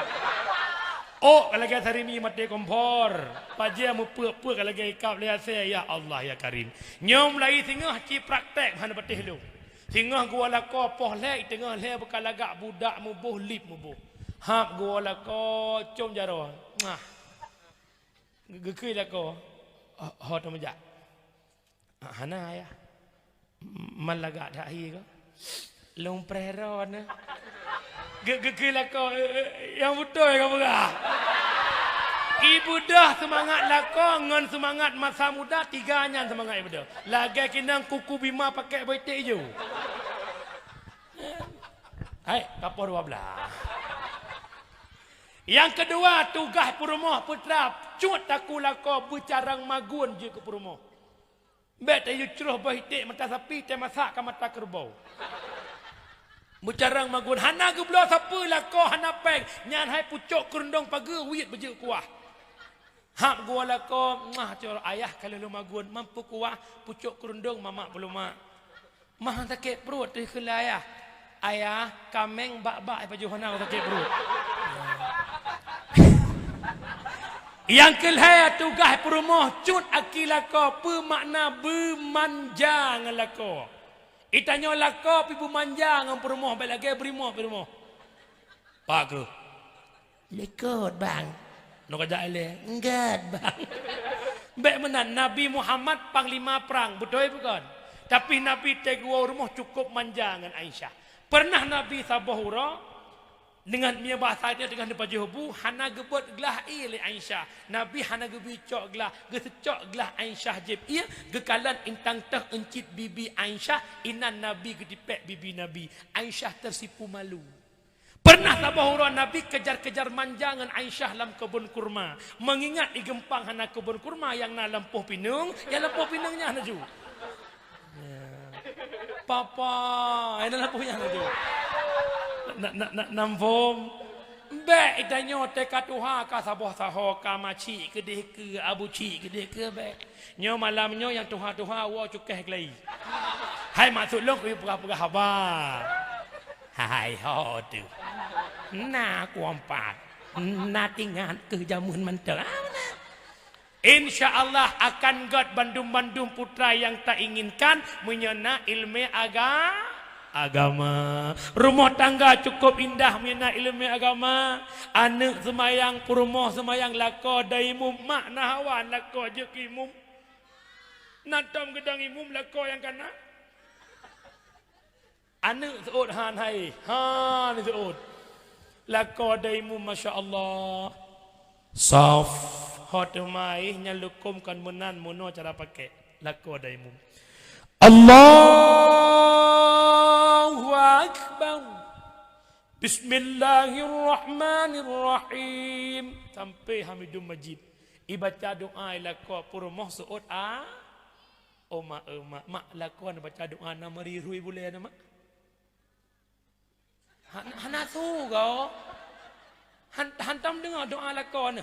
[SPEAKER 1] Oh kalau kita hari ini mati kompor, pajak mu puk kalau kita ikap lihat saya ya Allah ya Karim. Nyom lagi tengah ci praktek mana betih lu. Tingah gua lako poh lek tengah le bekalagak budak mu boh lip mu boh. Hap gua lako com jaro. Nah. Gekui lako. Hot mejak. Hana ya. Malagak dak hi ko. Long preron. Gekui lako yang betul kamu gak? Ibu dah semangat lako ngan semangat masa muda tiganya semangat ibu dah. Lagi kinang kuku bima pakai betik je. Hai, kapor 12. Yang kedua, tugas perumoh putra cut aku lako bercarang magun je ke perumoh. Bet ayu ceroh betik mata sapi te masak ka mata kerbau. Bercarang magun hana geblo siapa lako hana peng nyan hai pucuk kerundong pagi wit beje kuah. Hap gua lako mah cor ayah kalau lu magun mampu kuah pucuk kerundung mamak belum mak. Mah sakit perut tu kela ayah. Ayah kameng bak-bak baju hana sakit perut. Yang kelihaya tugas perumoh cut akilako pemakna bermanja ngalako. Itanya lako pi bermanja ngan perumoh baik lagi berimoh perumoh. Pak guru. Lekot bang. Nak ajak ele. Enggak bang. Baik menan Nabi Muhammad panglima perang, betul bukan? Tapi Nabi tegua rumah cukup manja dengan Aisyah. Pernah Nabi sabahura dengan mia bahasa dia dengan depan Jehubu hana gebot gelah ile Aisyah. Nabi hana gebicok gelah, gesecok gelah Aisyah jeb. Ia gekalan intang teh encit bibi Aisyah, inan Nabi gedipek bibi Nabi. Aisyah tersipu malu. Pernah sabahura Nabi kejar-kejar manjangan Aisyah dalam kebun kurma. Mengingat digempang hana kebun kurma yang na lempuh pinung, yang lempuh pinungnya hana ju. Papa, ini lempuhnya hana ju. Nampung. Baik itanyo teka tuha ka sabah saho ka maci kedih ke abu ci kedih ke baik. Nyo malamnyo yang tuha-tuha wa cukeh kelai. Hai maksud lo ku pura-pura habar. Hai ho tu. Nah kuampat. Nah tinggal ke jamun mentera. InsyaAllah akan god bandum-bandum putra yang tak inginkan menyena ilmu agama. Rumah tangga cukup indah menyena ilmu agama. Anak semayang perumoh semayang lako daimum mak nahawan lako je kimum. Natam gedang imum lako yang kana. Anak seut han hai. Han seut. Lako daimum masya-Allah. Saf hot mai nyalukumkan menan mono cara pakai lako daimum. Allahu akbar. Bismillahirrahmanirrahim. Sampai Hamidum Majid. Ibaca doa lako perumoh seut Oma mak lako baca doa nama rirui boleh nama. Hana tu kau. Hantam dengar doa lakon.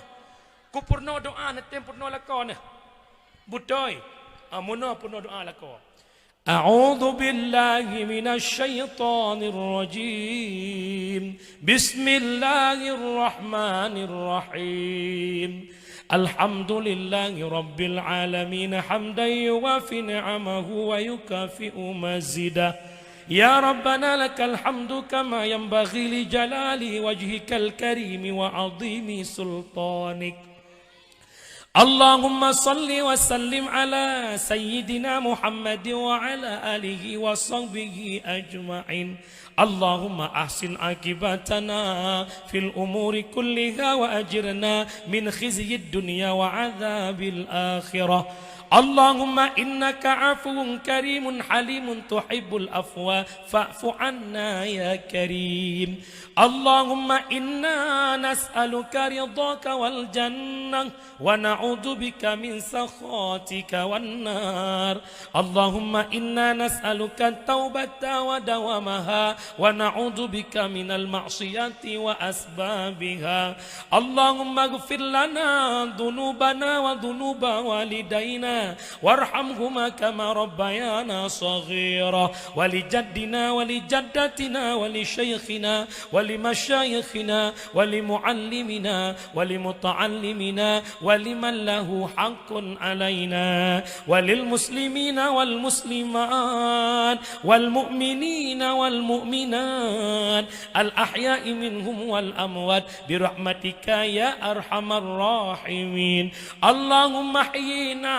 [SPEAKER 1] Ku purno doa netem purno lakon. Butoy. Amono purno doa lakon. A'udzu billahi minasy syaithanir rajim. Bismillahirrahmanirrahim. Alhamdulillahi rabbil alamin hamdan yuwafi ni'amahu wa yukafi'u mazidah. Ya Rabbana lakal hamdu kama yanbaghi li jalali wajhikal karim wa azimi sultanik. Allahumma salli wa sallim ala sayyidina Muhammad wa ala alihi wa sahbihi ajma'in. Allahumma ahsin akibatana fil umuri kulliha wa ajirna min khizyid dunya wa adzabil akhirah. Allahumma innaka afuwun karimun halimun tuhibbul afwa fa'fu anna ya karim. Allahumma inna nas'aluka ridhaka wal jannah wa na'udzu bika min sakhatika wan nar. Allahumma inna nas'aluka taubata wa dawamaha wa na'udzu bika minal ma'siyati wa asbabiha. Allahumma ighfir lana dhunubana wa dhunuba walidayna warhamhuma kama rabbayana saghira wa li jaddina wa li jaddatina wa li shaykhina wa li masyayikhina wa li muallimina wa li muta'allimina wa liman lahu haqqun alaina wa lil muslimina wal muslimat wal mu'minina wal mu'minat al ahya'i minhum wal amwat bi rahmatika ya arhamar rahimin. Allahumma ahyina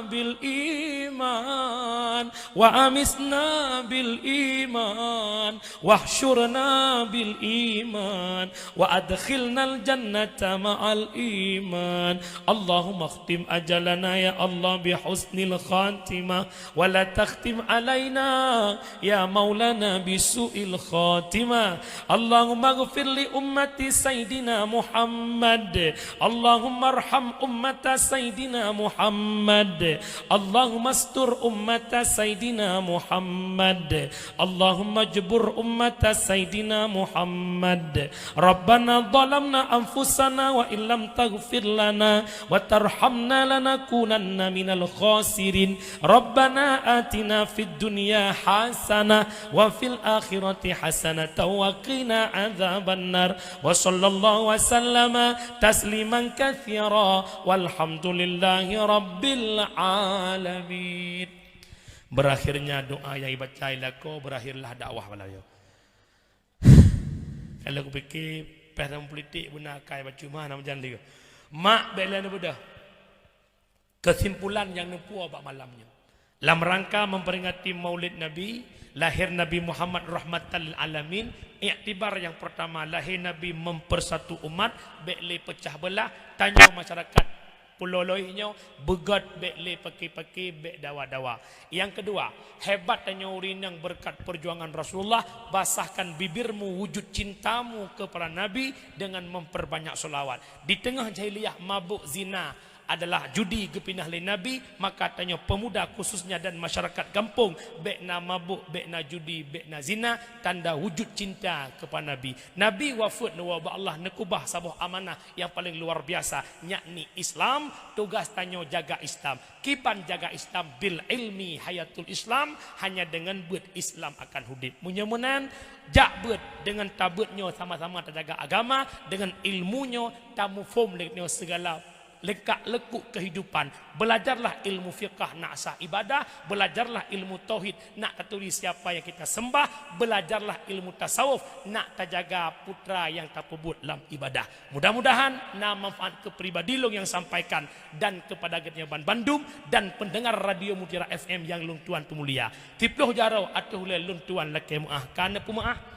[SPEAKER 1] bil iman wa amisna bil iman wahsyurna bil iman wa adkhilna al jannata ma'al iman. Allahumma khtim ajalana ya Allah bi husnil khatimah wa la takhtim alaina ya maulana bi su'il khatimah. Allahumma ighfir li ummati sayyidina Muhammad. Allahumma arham ummata sayyidina Muhammad. Allahumma astur ummata sayyidina Muhammad. Allahumma jbur ummata sayyidina Muhammad. Rabbana zalamna anfusana wa illam taghfir lana wa tarhamna lanakunanna minal khasirin. Rabbana atina fid dunya hasanah wa fil akhirati hasanah wa qina adzabannar. Wa sallallahu wa sallama tasliman katsira walhamdulillahi rabbil alamin. Berakhirnya doa yang dibaca ilako, berakhirlah dakwah balayo. Kalau aku fikir pasal politik guna kai baca mana macam dia. Mak bela ni budak. Kesimpulan yang nempu abak malamnya. Dalam rangka memperingati Maulid Nabi, lahir Nabi Muhammad rahmatan lil alamin, iktibar yang pertama lahir Nabi mempersatu umat, bekle pecah belah, tanya masyarakat puloloinya begat bekle pakai-pakai bek dawa-dawa. Yang kedua, hebat tanya urinang berkat perjuangan Rasulullah, basahkan bibirmu wujud cintamu kepada Nabi dengan memperbanyak solawat. Di tengah jahiliyah mabuk zina adalah judi kepinah oleh Nabi, maka tanya pemuda khususnya dan masyarakat kampung bekna mabuk, bekna judi, bekna zina, tanda wujud cinta kepada Nabi. Nabi wafat wa Allah nekubah sabuh amanah yang paling luar biasa, yakni Islam. Tugas tanya jaga Islam. Kipan jaga Islam bil ilmi hayatul Islam, hanya dengan buat Islam akan hidup. Munyamunan jak buat dengan tabutnya sama-sama terjaga agama, dengan ilmunya tamu form dengan segala lekak lekuk kehidupan. Belajarlah ilmu fiqah nak sah ibadah, belajarlah ilmu tauhid nak ketuli siapa yang kita sembah, belajarlah ilmu tasawuf nak terjaga putra yang tak pebut dalam ibadah. Mudah-mudahan na manfaat ke pribadi long yang sampaikan dan kepada getnya Bandung dan pendengar radio Mutiara FM yang lung tuan pemulia. Tiploh jarau atuh le lung tuan leke muah kana pumaah.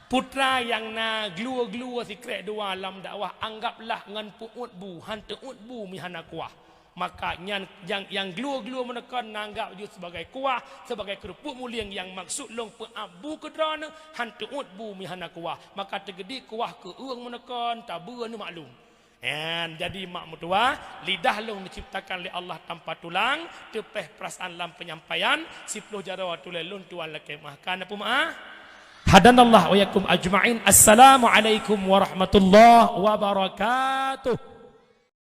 [SPEAKER 1] Putra yang na glua-glua sikret dua alam dakwah, anggaplah ngan puut bu hantu ut bu mihana kuah. Maka yang glua-glua menekan nanggap dia sebagai kuah, sebagai kerupuk muliang yang maksud long peabu kedrana hantu ut bu mihana kuah. Maka tergedi kuah ke uang menekan tabu ni maklum. And jadi mak mutua lidah long diciptakan oleh Allah tanpa tulang, tepeh perasaan dalam penyampaian, 10 jarawa tulai lun tuan lekemah. Kana pumaah hadanallah wa yakum ajma'in. Assalamualaikum warahmatullahi wabarakatuh.